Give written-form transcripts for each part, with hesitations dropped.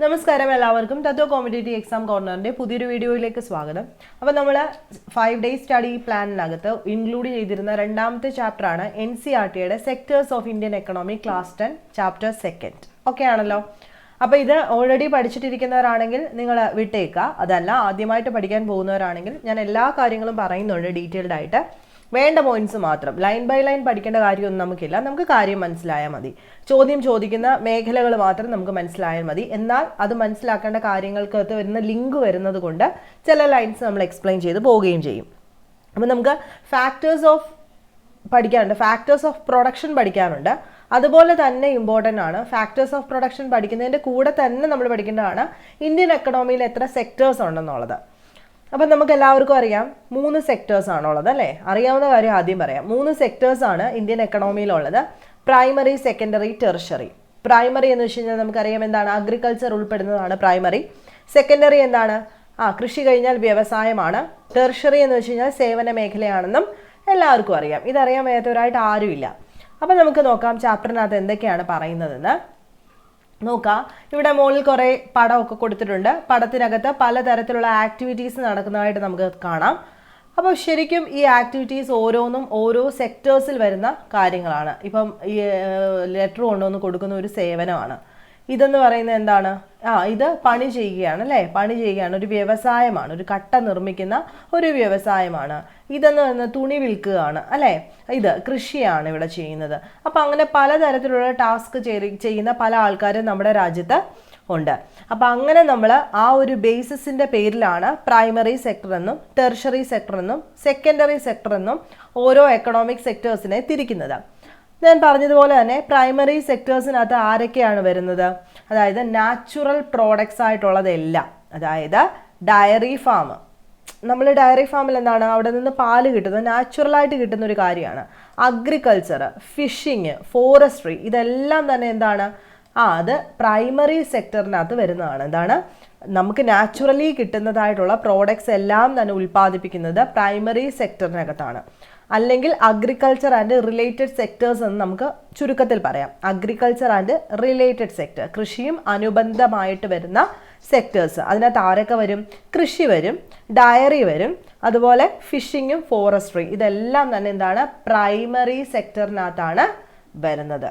നമസ്കാരം എല്ലാവർക്കും തത്വ competitive exam കോർണറിൻ്റെ പുതിയൊരു വീഡിയോയിലേക്ക് സ്വാഗതം. അപ്പോൾ നമ്മൾ 5 ഡേ സ്റ്റഡി പ്ലാനിനകത്ത് ഇൻക്ലൂഡ് ചെയ്തിരുന്ന രണ്ടാമത്തെ ചാപ്റ്ററാണ് NCERTയുടെ sectors of Indian economy class 10 chapter 2. Okay ആണല്ലോ. അപ്പോൾ ഇത് ഓൾറെഡി പഠിച്ചിട്ടിരിക്കുന്നവരാണെങ്കിൽ നിങ്ങൾ വിട്ടേക്കുക. അതല്ല ആദ്യമായിട്ട് പഠിക്കാൻ പോകുന്നവരാണെങ്കിൽ ഞാൻ എല്ലാ കാര്യങ്ങളും പറയുന്നുണ്ട് ഡീറ്റെയിൽഡ് ആയിട്ട്. വേണ്ട പോയിന്റ്സ് മാത്രം, ലൈൻ ബൈ ലൈൻ പഠിക്കേണ്ട കാര്യമൊന്നും നമുക്കില്ല. നമുക്ക് കാര്യം മനസ്സിലായാൽ മതി. ചോദ്യം ചോദിക്കുന്ന മേഖലകൾ മാത്രം നമുക്ക് മനസ്സിലായാൽ മതി. എന്നാൽ അത് മനസ്സിലാക്കേണ്ട കാര്യങ്ങൾക്കകത്ത് വരുന്ന ലിങ്ക് വരുന്നത് കൊണ്ട് ചില ലൈൻസ് നമ്മൾ എക്സ്പ്ലെയിൻ ചെയ്ത് പോവുകയും ചെയ്യും. അപ്പോൾ നമുക്ക് ഫാക്ടേഴ്സ് ഓഫ് പഠിക്കാനുണ്ട്, ഫാക്ടേഴ്സ് ഓഫ് പ്രൊഡക്ഷൻ പഠിക്കാനുണ്ട്. അതുപോലെ തന്നെ ഇമ്പോർട്ടൻ്റ് ആണ് ഫാക്ടേഴ്സ് ഓഫ് പ്രൊഡക്ഷൻ പഠിക്കുന്നതിൻ്റെ കൂടെ തന്നെ നമ്മൾ പഠിക്കേണ്ടതാണ് ഇന്ത്യൻ എക്കണോമിയിൽ എത്ര സെക്ടേഴ്സ് ഉണ്ടെന്നുള്ളത്. അപ്പം നമുക്ക് എല്ലാവർക്കും അറിയാം 3 സെക്ടേഴ്സ് ആണുള്ളത് അല്ലേ. അറിയാവുന്ന കാര്യം ആദ്യം പറയാം. 3 സെക്ടേഴ്സ് ആണ് ഇന്ത്യൻ എക്കണോമിയിലുള്ളത്: പ്രൈമറി, സെക്കൻഡറി, ടെർഷറി. പ്രൈമറി എന്ന് വെച്ച് കഴിഞ്ഞാൽ നമുക്കറിയാം എന്താണ്, അഗ്രികൾച്ചർ ഉൾപ്പെടുന്നതാണ് പ്രൈമറി. സെക്കൻഡറി എന്താണ്, കൃഷി കഴിഞ്ഞാൽ വ്യവസായമാണ്. ടെർഷറി എന്ന് വെച്ച് കഴിഞ്ഞാൽ സേവന മേഖലയാണെന്നും എല്ലാവർക്കും അറിയാം. ഇതറിയാൻ വയ്യാത്തവരായിട്ട് ആരുമില്ല. അപ്പം നമുക്ക് നോക്കാം ചാപ്റ്ററിനകത്ത് എന്തൊക്കെയാണ് പറയുന്നതെന്ന് നോക്കാം. ഇവിടെ മുകളിൽ കുറേ പടമൊക്കെ കൊടുത്തിട്ടുണ്ട്. പടത്തിനകത്ത് പലതരത്തിലുള്ള ആക്ടിവിറ്റീസ് നടക്കുന്നതായിട്ട് നമുക്ക് കാണാം. അപ്പോൾ ശരിക്കും ഈ ആക്ടിവിറ്റീസ് ഓരോന്നും ഓരോ സെക്ടേഴ്സിൽ വരുന്ന കാര്യങ്ങളാണ്. ഇപ്പം ഈ ലെറ്റർ കൊണ്ടുവന്ന് കൊടുക്കുന്ന ഒരു സേവനമാണ്. ഇതെന്ന് പറയുന്നത് എന്താണ്, ഇത് പണി ചെയ്യുകയാണ് അല്ലേ, പണി ചെയ്യുകയാണ്, ഒരു വ്യവസായമാണ്, ഒരു കട്ട നിർമ്മിക്കുന്ന ഒരു വ്യവസായമാണ്. ഇതെന്ന് പറയുന്നത് തുണി വിൽക്കുകയാണ് അല്ലേ, ഇത് കൃഷിയാണ് ഇവിടെ ചെയ്യുന്നത്. അപ്പം അങ്ങനെ പലതരത്തിലുള്ള ടാസ്ക് ചെയ്യുന്ന പല ആൾക്കാരും നമ്മുടെ രാജ്യത്ത് ഉണ്ട്. അപ്പം അങ്ങനെ നമ്മൾ ആ ഒരു ബേസിസിൻ്റെ പേരിലാണ് പ്രൈമറി സെക്ടർ എന്നും ടെർഷറി സെക്ടർ എന്നും സെക്കൻഡറി സെക്ടർ എന്നും ഓരോ എക്കണോമിക് സെക്ടേഴ്സിനെ തിരിക്കുന്നത്. ഞാൻ പറഞ്ഞതുപോലെ തന്നെ പ്രൈമറി സെക്ടേഴ്സിനകത്ത് ആരൊക്കെയാണ് വരുന്നത്, അതായത് നാച്ചുറൽ പ്രോഡക്ട്സ് ആയിട്ടുള്ളതെല്ലാം. അതായത് ഡയറി ഫാം, നമ്മൾ ഡയറി ഫാമിൽ എന്താണ്, അവിടെ നിന്ന് പാല് കിട്ടുന്നത് നാച്ചുറലായിട്ട് കിട്ടുന്ന ഒരു കാര്യമാണ്. അഗ്രികൾച്ചർ, ഫിഷിങ്, ഫോറസ്ട്രി, ഇതെല്ലാം തന്നെ എന്താണ്, അത് പ്രൈമറി സെക്ടറിനകത്ത് വരുന്നതാണ്. എന്താണ്, നമുക്ക് നാച്ചുറലി കിട്ടുന്നതായിട്ടുള്ള പ്രോഡക്ട്സ് എല്ലാം തന്നെ ഉൽപ്പാദിപ്പിക്കുന്നത് പ്രൈമറി സെക്ടറിനകത്താണ്. അല്ലെങ്കിൽ അഗ്രികൾച്ചർ ആൻഡ് റിലേറ്റഡ് സെക്ടേഴ്സ് എന്ന് നമുക്ക് ചുരുക്കത്തിൽ പറയാം. അഗ്രികൾച്ചർ ആൻഡ് റിലേറ്റഡ് സെക്ടർ, കൃഷിയും അനുബന്ധമായിട്ട് വരുന്ന സെക്ടേഴ്സ്. അതിനകത്ത് ആരൊക്കെ വരും, കൃഷി വരും, ഡയറി വരും, അതുപോലെ ഫിഷിങ്ങും ഫോറസ്ട്രി, ഇതെല്ലാം തന്നെ എന്താണ്, പ്രൈമറി സെക്ടറിനകത്താണ് വരുന്നത്.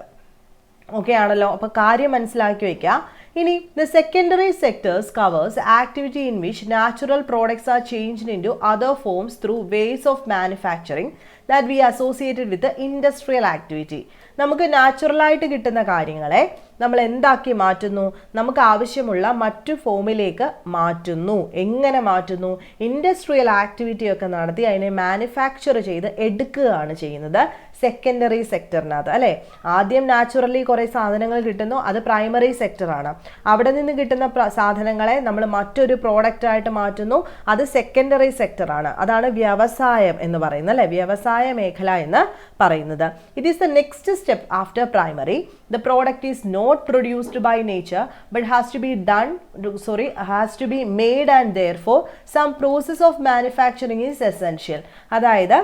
ഓക്കെ ആണല്ലോ. അപ്പോൾ കാര്യം മനസ്സിലാക്കി വയ്ക്കുക. ഇനി the secondary sectors covers activity in which natural products are changed into other forms through ways of manufacturing that we associated with the industrial activity. നമുക്ക് നാച്ചുറലായിട്ട് കിട്ടുന്ന കാര്യങ്ങളെ നമ്മൾ എന്താക്കി മാറ്റുന്നു, നമുക്ക് ആവശ്യമുള്ള മറ്റു ഫോമിലേക്ക് മാറ്റുന്നു. എങ്ങനെ മാറ്റുന്നു, ഇൻഡസ്ട്രിയൽ ആക്ടിവിറ്റി ഒക്കെ നടത്തി അതിനെ മാനുഫാക്ചർ ചെയ്ത് എടുക്കുകയാണ് ചെയ്യുന്നത് സെക്കൻഡറി സെക്ടറിനകത്ത് അല്ലേ. ആദ്യം നാച്ചുറലി കുറേ സാധനങ്ങൾ കിട്ടുന്നു, അത് പ്രൈമറി സെക്ടറാണ്. അവിടെ നിന്ന് കിട്ടുന്ന സാധനങ്ങളെ നമ്മൾ മറ്റൊരു പ്രോഡക്റ്റായിട്ട് മാറ്റുന്നു, അത് സെക്കൻഡറി സെക്ടറാണ്. അതാണ് വ്യവസായം എന്ന് പറയുന്നത് അല്ലേ, വ്യവസായ മേഖല എന്ന് പറയുന്നത്. It is the next step after primary. The product is not produced by nature but has to be made, and therefore some process of manufacturing is essential. അതായത്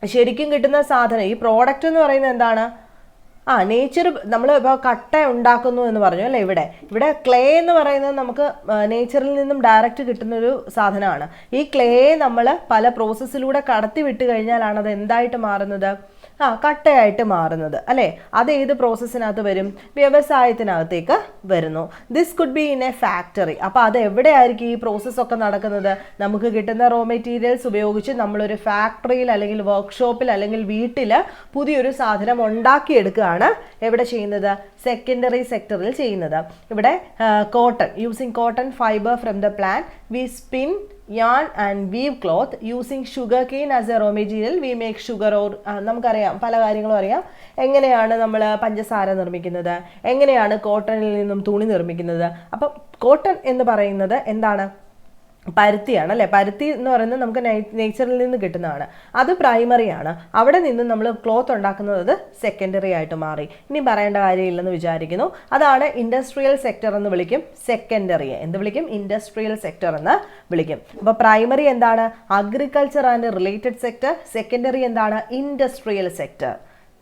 ശരിക്കും കിട്ടുന്ന സാധനം, ഈ പ്രോഡക്റ്റ് എന്ന് പറയുന്നത് എന്താണ്, നേച്ചർ. നമ്മൾ ഇപ്പോൾ കട്ട ഉണ്ടാക്കുന്നു എന്ന് പറഞ്ഞു അല്ലേ. ഇവിടെ ക്ലേ എന്ന് പറയുന്നത് നമുക്ക് നേച്ചറിൽ നിന്നും ഡയറക്റ്റ് കിട്ടുന്നൊരു സാധനമാണ്. ഈ ക്ലേയെ നമ്മൾ പല പ്രോസസ്സിലൂടെ കടത്തി വിട്ട് കഴിഞ്ഞാലാണ് അത് എന്തായിട്ട് മാറുന്നത്, കട്ടയായിട്ട് മാറുന്നത് അല്ലേ. അത് ഏത് പ്രോസസ്സിനകത്ത് വരും, വ്യവസായത്തിനകത്തേക്ക് വരുന്നു. This could be in A factory. അപ്പോൾ അത് എവിടെയായിരിക്കും ഈ പ്രോസസ്സൊക്കെ നടക്കുന്നത്, നമുക്ക് കിട്ടുന്ന റോ മെറ്റീരിയൽസ് ഉപയോഗിച്ച് നമ്മളൊരു ഫാക്ടറിയിൽ അല്ലെങ്കിൽ വർക്ക്ഷോപ്പിൽ അല്ലെങ്കിൽ വീട്ടിൽ പുതിയൊരു സാധനം ഉണ്ടാക്കിയെടുക്കുകയാണ് എവിടെ ചെയ്യുന്നത്, സെക്കൻഡറി സെക്ടറിൽ ചെയ്യുന്നത്. ഇവിടെ cotton, using cotton fibre from the plant we spin yarn and weave cloth using sugar cane as a raw material we make sugar. or നമുക്കറിയാം പല കാര്യങ്ങളും അറിയാം. എങ്ങനെയാണ് നമ്മൾ പഞ്ചസാര നിർമ്മിക്കുന്നത്, എങ്ങനെയാണ് കോട്ടണിൽ നിന്നും തുണി നിർമ്മിക്കുന്നത്. അപ്പം കോട്ടൺ എന്ന് പറയുന്നത് എന്താണ്, പരുത്തിയാണ് അല്ലേ. പരുത്തി എന്ന് പറയുന്നത് നമുക്ക് നേച്ചറിൽ നിന്ന് കിട്ടുന്നതാണ്, അത് പ്രൈമറിയാണ്. അവിടെ നിന്ന് നമ്മൾ ക്ലോത്ത് ഉണ്ടാക്കുന്നത് സെക്കൻഡറി ആയിട്ട് മാറി. ഇനി പറയേണ്ട കാര്യമില്ലെന്ന് വിചാരിക്കുന്നു. അതാണ് ഇൻഡസ്ട്രിയൽ സെക്ടർ എന്ന് വിളിക്കും, സെക്കൻഡറിയെ എന്ത് വിളിക്കും, ഇൻഡസ്ട്രിയൽ സെക്ടർ എന്ന് വിളിക്കും. അപ്പോൾ പ്രൈമറി എന്താണ്, agriculture and related sector. Secondary എന്താണ്, ഇൻഡസ്ട്രിയൽ സെക്ടർ.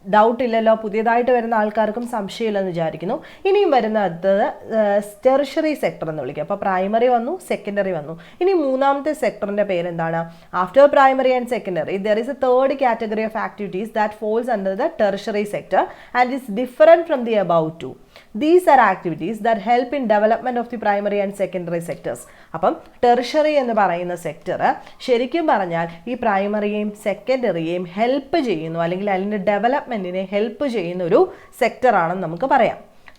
ഡൗട്ട് ഇല്ലല്ലോ, പുതിയതായിട്ട് വരുന്ന ആൾക്കാർക്കും സംശയമില്ലെന്ന് വിചാരിക്കുന്നു. ഇനിയും വരുന്ന അടുത്തത് ടെറിഷറി സെക്ടർ എന്ന് വിളിക്കുക. അപ്പോൾ പ്രൈമറി വന്നു, സെക്കൻഡറി വന്നു. ഇനി മൂന്നാമത്തെ സെക്ടറിന്റെ പേരെന്താണ്? After primary and secondary there is a third category of activities that falls under the tertiary sector and is different from the above two. These are activities that help in development of the primary and secondary sectors. അപ്പം tertiary എന്ന് പറയുന്ന sector ശരിക്കും പറഞ്ഞാൽ ഈ പ്രൈമറിയെയും സെക്കൻഡറിയെയും help ചെയ്യുന്നു, അല്ലെങ്കിൽ അതിൻ്റെ ഡെവലപ്മെൻറ്റിനെ help ചെയ്യുന്ന ഒരു സെക്ടറാണെന്ന് നമുക്ക് പറയാം.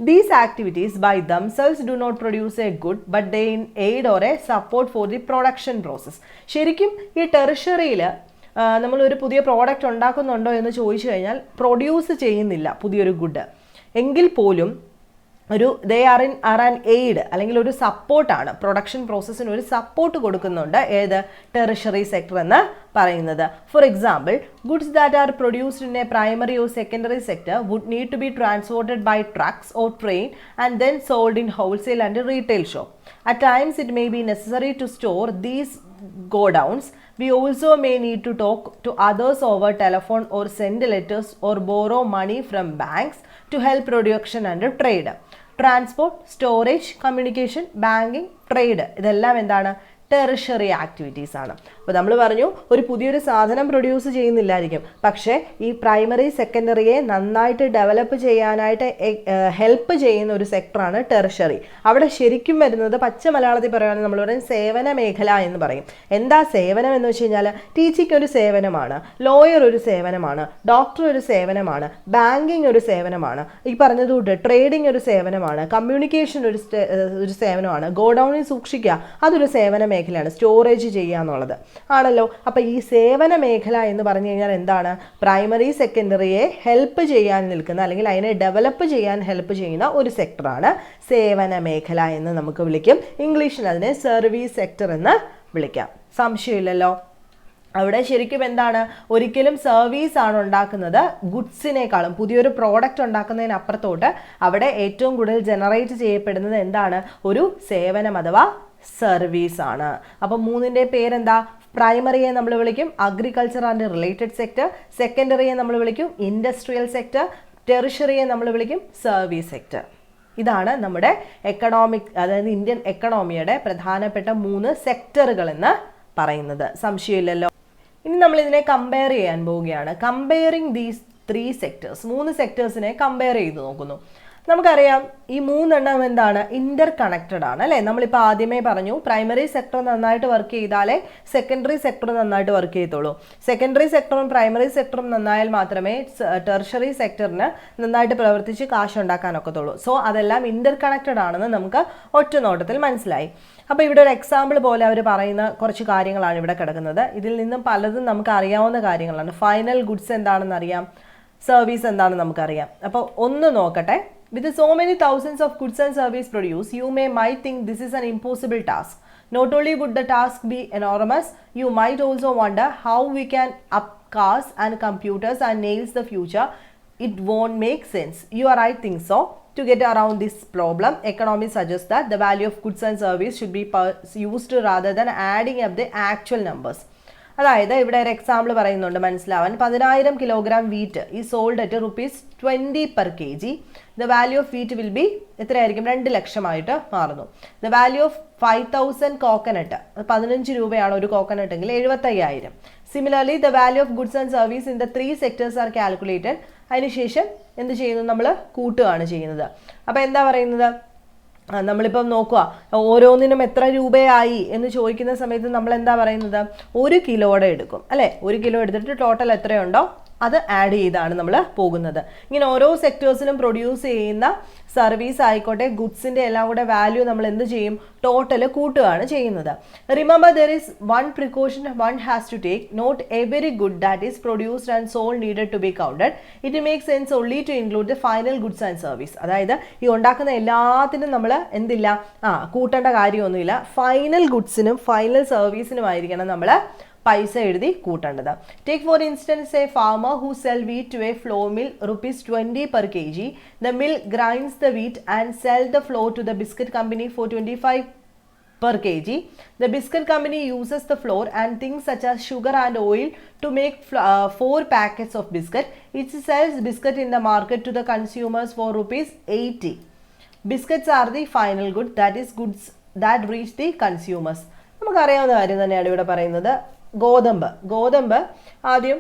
These activities by themselves do not produce a good, but they aid or a support for the production process. ശരിക്കും ഈ ടെറിഷറിയിൽ നമ്മളൊരു പുതിയ പ്രോഡക്റ്റ് ഉണ്ടാക്കുന്നുണ്ടോ എന്ന് ചോദിച്ചു കഴിഞ്ഞാൽ പ്രൊഡ്യൂസ് ചെയ്യുന്നില്ല പുതിയൊരു ഗുഡ്, എങ്കിൽ പോലും ദേ ആർ ആൻ എയ്ഡ്, അല്ലെങ്കിൽ ഒരു സപ്പോർട്ടാണ്, പ്രൊഡക്ഷൻ പ്രോസസ്സിന് ഒരു സപ്പോർട്ട് കൊടുക്കുന്നുണ്ട് ഏത് ടെറിഷറി സെക്ടർ എന്ന് പറയുന്നത്. For example, goods that are produced in a primary or secondary sector would need to be transported by trucks or train and then sold in wholesale and retail shop. At times it may be necessary to store these godowns. We also may need to talk to others over telephone or send letters or borrow money from banks to help production and trade. Transport, storage, communication, banking, trade, ഇതെല്ലാം എന്താണ്? Tertiary activities ആണ്. അപ്പോൾ നമ്മൾ പറഞ്ഞു ഒരു പുതിയൊരു സാധനം produce ചെയ്യുന്നില്ലായിരിക്കും, പക്ഷേ ഈ പ്രൈമറി സെക്കൻഡറിയെ നന്നായിട്ട് ഡെവലപ്പ് ചെയ്യാനായിട്ട് ഹെൽപ്പ് ചെയ്യുന്ന ഒരു സെക്ടറാണ് ടെറിഷറി. അവിടെ ശരിക്കും വരുന്നത് പച്ച മലയാളത്തിൽ പറയുകയാണെങ്കിൽ നമ്മൾ പറയും സേവന മേഖല എന്ന് പറയും. എന്താ സേവനം എന്ന് വെച്ച് കഴിഞ്ഞാൽ ടീച്ചിങ് ഒരു സേവനമാണ്, ലോയർ ഒരു സേവനമാണ്, ഡോക്ടർ ഒരു സേവനമാണ്, ബാങ്കിങ് ഒരു സേവനമാണ്, ഈ പറഞ്ഞതുകൊണ്ട് ട്രേഡിംഗ് ഒരു സേവനമാണ്, കമ്മ്യൂണിക്കേഷൻ ഒരു സേവനമാണ്, ഗോഡൗണിൽ സൂക്ഷിക്കുക അതൊരു സേവന മേഖലയാണ്, സ്റ്റോറേജ് ചെയ്യുക എന്നുള്ളത് ആണല്ലോ. അപ്പോൾ ഈ സേവന മേഖല എന്ന് പറഞ്ഞു കഴിഞ്ഞാൽ എന്താണ്? പ്രൈമറി സെക്കൻഡറിയെ ഹെൽപ്പ് ചെയ്യാൻ നിൽക്കുന്ന, അല്ലെങ്കിൽ അതിനെ ഡെവലപ്പ് ചെയ്യാൻ ഹെൽപ്പ് ചെയ്യുന്ന ഒരു സെക്ടറാണ് സേവന മേഖല എന്ന് നമുക്ക് വിളിക്കും. ഇംഗ്ലീഷിൽ അതിനെ സർവീസ് സെക്ടർ എന്ന് വിളിക്കാം. സംശയമില്ലല്ലോ. അവിടെ ശരിക്കും എന്താണ്? ഒരിക്കലും സർവീസ് ആണ് ഉണ്ടാക്കുന്നത് ഗുഡ്സിനേക്കാളും, പുതിയൊരു പ്രോഡക്റ്റ് ഉണ്ടാക്കുന്നതിനപ്പുറത്തോട്ട് അവിടെ ഏറ്റവും കൂടുതൽ ജനറേറ്റ് ചെയ്യപ്പെടുന്നത് എന്താണ്? ഒരു സേവനം അഥവാ സർവീസ് ആണ്. അപ്പം മൂന്നിൻ്റെ പേരെന്താ? പ്രൈമറിയെ നമ്മൾ വിളിക്കും അഗ്രികൾച്ചർ ആൻഡ് റിലേറ്റഡ് സെക്ടർ, സെക്കൻഡറിയെ നമ്മൾ വിളിക്കും ഇൻഡസ്ട്രിയൽ സെക്ടർ, ടെറിഷറിയെ നമ്മൾ വിളിക്കും സർവീസ് സെക്ടർ. ഇതാണ് നമ്മുടെ എക്കണോമിക്, അതായത് ഇന്ത്യൻ എക്കണോമിയുടെ പ്രധാനപ്പെട്ട 3 സെക്ടറുകൾ എന്ന് പറയുന്നത്. സംശയമില്ലല്ലോ. ഇനി നമ്മൾ ഇതിനെ കമ്പയർ ചെയ്യാൻ പോവുകയാണ്. കമ്പയറിങ് ദീസ് 3 സെക്ടേഴ്സ്, 3 സെക്ടേഴ്സിനെ കമ്പയർ ചെയ്ത് നോക്കുന്നു. നമുക്കറിയാം ഈ 3 എണ്ണം എന്താണ്? ഇന്റർ കണക്റ്റഡ് ആണ് അല്ലേ? നമ്മളിപ്പോൾ ആദ്യമേ പറഞ്ഞു പ്രൈമറി സെക്ടർ നന്നായിട്ട് വർക്ക് ചെയ്താലേ സെക്കൻഡറി സെക്ടർ നന്നായിട്ട് വർക്ക് ചെയ്യത്തുള്ളൂ. സെക്കൻഡറി സെക്ടറും പ്രൈമറി സെക്ടറും നന്നായാൽ മാത്രമേ ടെറിഷറി സെക്ടറിന് നന്നായിട്ട് പ്രവർത്തിച്ച് കാശ് ഉണ്ടാക്കാനൊക്കത്തുള്ളൂ. സോ അതെല്ലാം ഇന്റർ കണക്റ്റഡ് ആണെന്ന് നമുക്ക് ഒറ്റ നോട്ടത്തിൽ മനസ്സിലായി. അപ്പോൾ ഇവിടെ ഒരു എക്സാമ്പിൾ പോലെ അവർ പറയുന്ന കുറച്ച് കാര്യങ്ങളാണ് ഇവിടെ കിടക്കുന്നത്. ഇതിൽ നിന്നും പലതും നമുക്ക് അറിയാവുന്ന കാര്യങ്ങളാണ്. ഫൈനൽ ഗുഡ്സ് എന്താണെന്ന് അറിയാം, സർവീസ് എന്താണെന്ന് നമുക്കറിയാം. അപ്പോൾ ഒന്ന് നോക്കട്ടെ. With so many thousands of goods and service produced, you might think this is an impossible task. Not only would the task be enormous, you might also wonder how we can up cars and computers and nails the future. It won't make sense. You are right, think so. To get around this problem, economists suggest that the value of goods and service should be used rather than adding up the actual numbers. അതായത് ഇവിടെ ഒരു example പറയുന്നുണ്ട് മനസ്സിലാവാൻ. 10,000 kilogram wheat ഈ sold at ₹20 per kg. The value of wheat will be എത്രയായിരിക്കും? 2 ലക്ഷമായിട്ട് മാറുന്നു. The value of 5,000 coconut, 15 രൂപയാണ് ഒരു കോക്കനട്ട് എങ്കിൽ 75,000. Similarly the value of goods and service in the 3 sectors R calculated. അതിനുശേഷം എന്ത് ചെയ്യുന്നു? നമ്മൾ കൂട്ടുകയാണ് ചെയ്യുന്നത്. അപ്പോൾ എന്താ പറയുന്നത്? നമ്മളിപ്പം നോക്കുക ഓരോന്നിനും എത്ര രൂപയായി എന്ന് ചോദിക്കുന്ന സമയത്ത് നമ്മൾ എന്താ പറയുന്നത്? 1 കിലോയുടെ എടുക്കും അല്ലേ? 1 കിലോ എടുത്തിട്ട് ടോട്ടൽ എത്രയുണ്ടോ അത് ആഡ് ചെയ്താണ് നമ്മൾ പോകുന്നത്. ഇങ്ങനെ ഓരോ സെക്ടേഴ്സിലും പ്രൊഡ്യൂസ് ചെയ്യുന്ന സർവീസ് ആയിക്കോട്ടെ ഗുഡ്സിൻ്റെ എല്ലാം കൂടെ വാല്യൂ നമ്മൾ എന്ത് ചെയ്യും? ടോട്ടൽ കൂട്ടുകയാണ് ചെയ്യുന്നത്. Remember there is one precaution one has to take. Not every good that is produced and sold needed to be counted. It make sense only to include the final goods and service. അതായത് ഈ ഉണ്ടാക്കുന്ന എല്ലാത്തിനും നമ്മൾ എന്തില്ല കൂട്ടേണ്ട കാര്യമൊന്നുമില്ല. Final ഗുഡ്സിനും final സർവീസിനുമായിരിക്കണം നമ്മൾ പൈസ എഴുതി കൂട്ടേണ്ടത്. Take for instance a farmer who sell wheat to a flour mill ₹20 per kg. The mill grinds the wheat and sell the flour to the biscuit company for 25 per kg. The biscuit company uses the flour and things such as sugar and oil to make 4 packets of biscuit. It sells biscuit in the market to the consumers for rupees 80. Biscuits are the final good, that is goods that reach the consumers. നമുക്കറിയാവുന്ന കാര്യം തന്നെയാണ് ഇവിടെ പറയുന്നത്. ഗോതമ്പ് ആദ്യം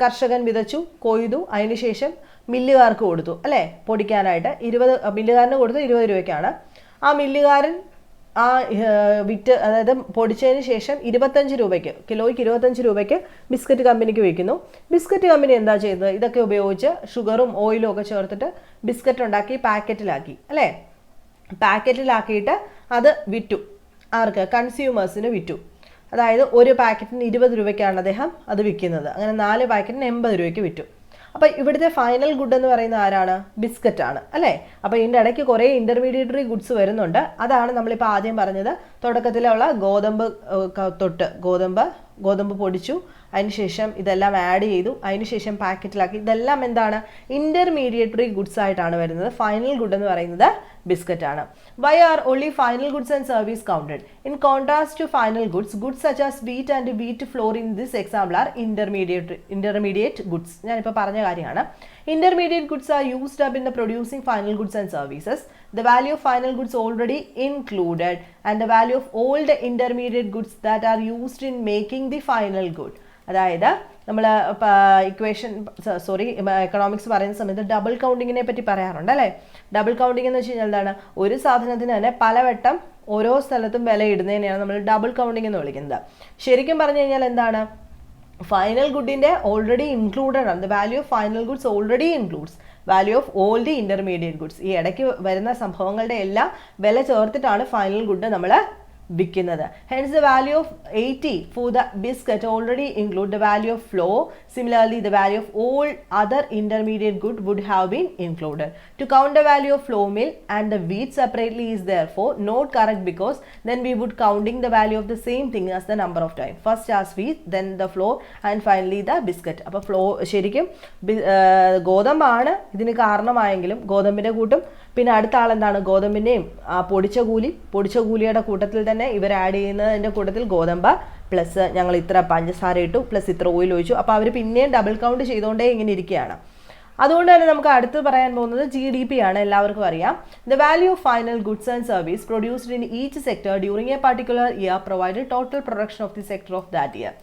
കർഷകൻ വിതച്ചു, കൊയ്തു, അതിനുശേഷം മില്ലുകാർക്ക് കൊടുത്തു അല്ലേ, പൊടിക്കാനായിട്ട്. മില്ലുകാരന് കൊടുത്ത് 20 രൂപയ്ക്കാണ്. ആ മില്ലുകാരൻ ആ വിറ്റ്, അതായത് പൊടിച്ചതിന് ശേഷം 25 രൂപയ്ക്ക്, കിലോയ്ക്ക് 25 രൂപയ്ക്ക് ബിസ്ക്കറ്റ് കമ്പനിക്ക് വിൽക്കുന്നു. ബിസ്ക്കറ്റ് കമ്പനി എന്താ ചെയ്തത്? ഇതൊക്കെ ഉപയോഗിച്ച് ഷുഗറും ഓയിലും ഒക്കെ ചേർത്തിട്ട് ബിസ്ക്കറ്റ് ഉണ്ടാക്കി പാക്കറ്റിലാക്കി അല്ലേ. പാക്കറ്റിലാക്കിയിട്ട് അത് വിറ്റു. ആർക്ക്? കൺസ്യൂമേഴ്സിന് വിറ്റു. അതായത് ഒരു പാക്കറ്റിന് 20 രൂപയ്ക്കാണ് അദ്ദേഹം അത് വിൽക്കുന്നത്. അങ്ങനെ 4 പാക്കറ്റിന് 80 രൂപയ്ക്ക് വിറ്റു. അപ്പോൾ ഇവിടുത്തെ ഫൈനൽ ഗുഡ് എന്ന് പറയുന്ന ആരാണ്? ബിസ്ക്കറ്റ് ആണ് അല്ലേ. അപ്പോൾ ഇതിൻ്റെ ഇടയ്ക്ക് കുറേ ഇൻ്റർമീഡിയറ്ററി ഗുഡ്സ് വരുന്നുണ്ട്. അതാണ് നമ്മളിപ്പോൾ ആദ്യം പറഞ്ഞത്. തുടക്കത്തിലുള്ള ഗോതമ്പ് പൊടിച്ചു, അതിനുശേഷം ഇതെല്ലാം ആഡ് ചെയ്തു, അതിനുശേഷം പാക്കറ്റിലാക്കി. ഇതെല്ലാം എന്താണ്? ഇൻ്റർമീഡിയറ്ററി ഗുഡ്സ് ആയിട്ടാണ് വരുന്നത്. ഫൈനൽ ഗുഡ് എന്ന് പറയുന്നത് ബിസ്ക്കറ്റ് ആണ്. Why are only final goods and service counted? In contrast to final goods, goods such as wheat and wheat flour in this example are intermediate goods. ഞാനിപ്പോൾ പറഞ്ഞ കാര്യമാണ്. Intermediate goods are used up in the producing final goods and services. The value of final goods already included and the value of all the intermediate goods that are used in making the final good. അതായത് നമ്മൾ economics പറയുന്ന സമയത്ത് double കൗണ്ടിങ്ങിനെ പറ്റി പറയാറുണ്ട് അല്ലേ. Double counting എന്ന് വെച്ച് കഴിഞ്ഞാൽ എന്താണ്? ഒരു സാധനത്തിന് തന്നെ പലവട്ടം ഓരോ സ്ഥലത്തും വില ഇടുന്നതിനെയാണ് നമ്മൾ ഡബിൾ കൗണ്ടിങ് എന്ന് വിളിക്കുന്നത്. ശരിക്കും പറഞ്ഞു കഴിഞ്ഞാൽ എന്താണ്? ഫൈനൽ ഗുഡിൻ്റെ ഓൾറെഡി ഇൻക്ലൂഡഡ് ആണ്. The value of final goods already includes value of all the intermediate goods. ഈ ഇടയ്ക്ക് വരുന്ന സംഭവങ്ങളുടെ എല്ലാം വില ചേർത്തിട്ടാണ് ഫൈനൽ ഗുഡ് നമ്മൾ വിൽക്കുന്നത്. Hence the value of 80 for the biscuit already include the value of flour. Similarly, the value of all other intermediate good would have been included. To count the value of flour mill and the wheat separately is therefore not correct, because then we would counting the value of the same thing as the number of time. First as wheat, then the flour, and finally the biscuit. അപ്പോൾ ശരിക്കും ഗോതമ്പാണ് ഇതിന് കാരണമായെങ്കിലും ഗോതമ്പിൻ്റെ കൂട്ടും പിന്നെ അടുത്ത ആളെന്താണ്? ഗോതമ്പിൻ്റെയും പൊടിച്ച കൂലിയുടെ കൂട്ടത്തിൽ തന്നെ ഇവർ ആഡ് ചെയ്യുന്നതിൻ്റെ കൂട്ടത്തിൽ ഗോതമ്പ് പ്ലസ് ഞങ്ങൾ ഇത്ര പഞ്ചസാര ഇട്ടു പ്ലസ് ഇത്ര ഓയിൽ ഒഴിച്ചു. അപ്പോൾ അവർ പിന്നെയും ഡബിൾ കൗണ്ട് ചെയ്തുകൊണ്ടേ ഇങ്ങനെ ഇരിക്കുകയാണ്. അതുകൊണ്ട് തന്നെ നമുക്ക് അടുത്ത് പറയാൻ പോകുന്നത് GDP ആണ്. എല്ലാവർക്കും അറിയാം. The value of final goods and service produced in each sector during A particular year provide total production of the sector of that year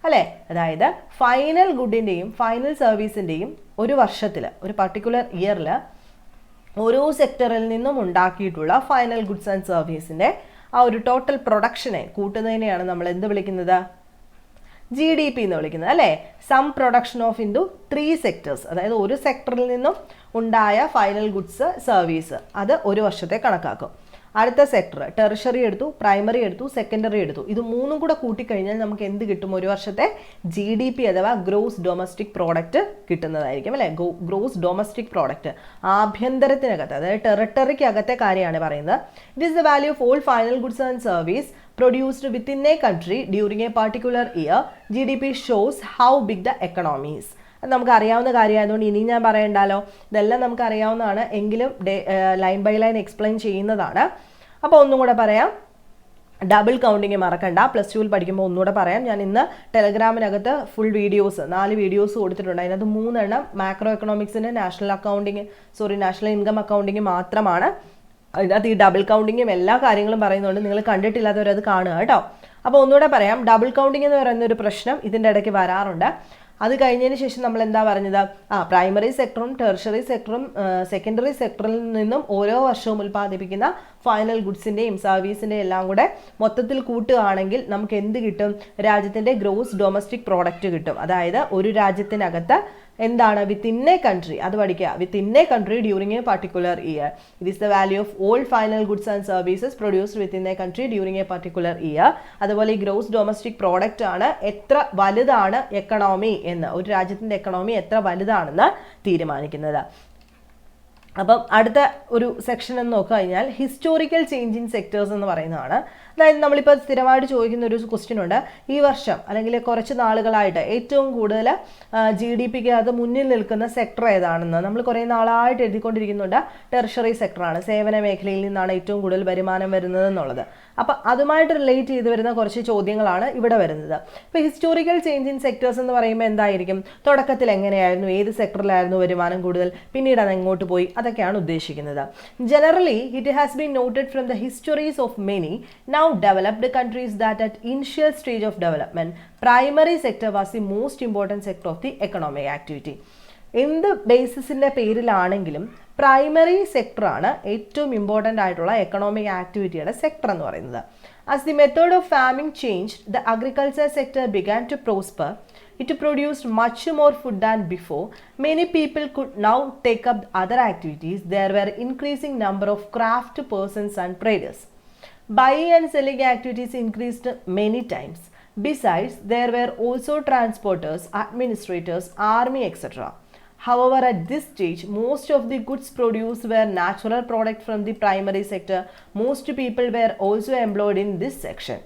അല്ലേ. അതായത് ഫൈനൽ ഗുഡിൻ്റെയും ഫൈനൽ സർവീസിൻ്റെയും ഒരു വർഷത്തിൽ, ഒരു പർട്ടിക്കുലർ ഇയറിൽ ഓരോ സെക്ടറിൽ നിന്നും ഉണ്ടാക്കിയിട്ടുള്ള ഫൈനൽ ഗുഡ്സ് ആൻഡ് സർവീസിൻ്റെ ആ ഒരു ടോട്ടൽ പ്രൊഡക്ഷനെ കൂട്ടുന്നതിനെയാണ് നമ്മൾ എന്ത് വിളിക്കുന്നത്? GDP എന്ന് വിളിക്കുന്നത് അല്ലേ. Sum production of into 3 sectors. അതായത് ഒരു സെക്ടറിൽ നിന്നും ഉണ്ടായ ഫൈനൽ ഗുഡ്സ് സർവീസ് അത് ഒരു വർഷത്തെ കണക്കാക്കും. അടുത്ത സെക്ടർ ടെറിഷറി എടുത്തു, പ്രൈമറി എടുത്തു, സെക്കൻഡറി എടുത്തു. ഇത് മൂന്നും കൂടെ കൂട്ടിക്കഴിഞ്ഞാൽ നമുക്ക് എന്ത് കിട്ടും? ഒരു വർഷത്തെ GDP അഥവാ ഗ്രോസ് ഡൊമസ്റ്റിക് പ്രോഡക്റ്റ് കിട്ടുന്നതായിരിക്കും അല്ലേ. ഗ്രോസ് ഡൊമസ്റ്റിക് പ്രോഡക്റ്റ് ആഭ്യന്തരത്തിനകത്ത്, അതായത് ടെറിട്ടറിക്കകത്തെ കാര്യമാണ് പറയുന്നത്. It is the value of all final goods and service produced within a country during a particular year. GDP shows how big the economy is. അത് നമുക്ക് അറിയാവുന്ന കാര്യമായതുകൊണ്ട് ഇനി ഞാൻ പറയണ്ടല്ലോ. ഇതെല്ലാം നമുക്ക് അറിയാവുന്നതാണ്, എങ്കിലും ലൈൻ ബൈ ലൈൻ എക്സ്പ്ലെയിൻ ചെയ്യുന്നതാണ്. അപ്പോൾ ഒന്നും കൂടെ പറയാം. ഡബിൾ കൗണ്ടിങ് മറക്കണ്ട. +2 പഠിക്കുമ്പോൾ ഒന്നുകൂടെ പറയാം. ഞാൻ ഇന്ന് ടെലഗ്രാമിനകത്ത് ഫുൾ വീഡിയോസ് 4 വീഡിയോസ് കൊടുത്തിട്ടുണ്ട്. അതിനകത്ത് 3 എണ്ണം മാക്രോ എക്കണോമിക്സിൻ്റെ നാഷണൽ ഇൻകം അക്കൗണ്ടിങ് മാത്രമാണ്. അതിനകത്ത് ഈ ഡബിൾ കൗണ്ടിങ്ങും എല്ലാ കാര്യങ്ങളും പറയുന്നുണ്ട്. നിങ്ങൾ കണ്ടിട്ടില്ലാത്തവരത് കാണുക കേട്ടോ. അപ്പോൾ ഒന്നുകൂടെ പറയാം. ഡബിൾ കൗണ്ടിങ് എന്ന് പറയുന്ന ഒരു പ്രശ്നം ഇതിൻ്റെ ഇടയ്ക്ക് വരാറുണ്ട്. അത് കഴിഞ്ഞതിന് ശേഷം നമ്മൾ എന്താ പറഞ്ഞത്? പ്രൈമറി സെക്ടറും ടെറിഷറി സെക്ടറും സെക്കൻഡറി സെക്ടറിൽ നിന്നും ഓരോ വർഷവും ഉൽപ്പാദിപ്പിക്കുന്ന ഫൈനൽ ഗുഡ്സിൻ്റെയും സർവീസിൻ്റെയും എല്ലാം കൂടെ മൊത്തത്തിൽ കൂട്ടുകയാണെങ്കിൽ നമുക്ക് എന്ത് കിട്ടും? രാജ്യത്തിൻ്റെ ഗ്രോസ് ഡൊമസ്റ്റിക് പ്രോഡക്റ്റ് കിട്ടും. അതായത് ഒരു രാജ്യത്തിനകത്ത് എന്താണ്? വിത്തിൻ എ കൺട്രി, അത് പഠിക്കുക. Within A country during A particular year. It is the value of all final goods and services produced within A country during A particular year. അതുപോലെ ഈ gross domestic product ആണ് എത്ര വലുതാണ് economy എന്ന്, ഒരു രാജ്യത്തിൻ്റെ എക്കണോമി എത്ര വലുതാണെന്ന് തീരുമാനിക്കുന്നത്. അപ്പം അടുത്ത ഒരു സെക്ഷൻ എന്ന് നോക്കി കഴിഞ്ഞാൽ ഹിസ്റ്റോറിക്കൽ ചേഞ്ച് ഇൻ സെക്ടേഴ്സ് എന്ന് പറയുന്നതാണ്. അതായത് നമ്മളിപ്പോൾ സ്ഥിരമായിട്ട് ചോദിക്കുന്ന ഒരു ക്വസ്റ്റ്യൻ ഉണ്ട്, ഈ വർഷം അല്ലെങ്കിൽ കുറച്ച് നാളുകളായിട്ട് ഏറ്റവും കൂടുതൽ GDPക്ക് അത് മുന്നിൽ നിൽക്കുന്ന സെക്ടർ ഏതാണെന്ന് നമ്മൾ കുറേ നാളായിട്ട് എഴുതിക്കൊണ്ടിരിക്കുന്നുണ്ട്. ടെർഷറി സെക്ടറാണ്, സേവന മേഖലയിൽ നിന്നാണ് ഏറ്റവും കൂടുതൽ വരുമാനം വരുന്നത് എന്നുള്ളത്. അപ്പം അതുമായിട്ട് റിലേറ്റ് ചെയ്ത് വരുന്ന കുറച്ച് ചോദ്യങ്ങളാണ് ഇവിടെ വരുന്നത്. ഇപ്പോൾ ഹിസ്റ്റോറിക്കൽ ചേഞ്ച് ഇൻ സെക്ടേഴ്സ് എന്ന് പറയുമ്പോൾ എന്തായിരിക്കും, തുടക്കത്തിൽ എങ്ങനെയായിരുന്നു, ഏത് സെക്ടറിലായിരുന്നു വരുമാനം കൂടുതൽ, പിന്നീട് അത് എങ്ങോട്ട് പോയി, അതൊക്കെയാണ് ഉദ്ദേശിക്കുന്നത്. Generally it has been noted from the histories of many now developed countries that at initial stage of development primary sector was the most important sector of the economic activity. എന്ത് ബേസിസിൻ്റെ പേരിലാണെങ്കിലും പ്രൈമറി സെക്ടറാണ് ഏറ്റവും important ആയിട്ടുള്ള economic ആക്ടിവിറ്റിയുടെ sector എന്ന് പറയുന്നത്. As the method of farming change the agriculture sector began to prosper. It produced much more food than before. Many people could now take up other activities. There were increasing number of craft persons and traders. Buying and selling activities increased many times. Besides, there were also transporters, administrators, army, etc. However, at this stage, most of the goods produced were natural products from the primary sector. Most people were also employed in this section.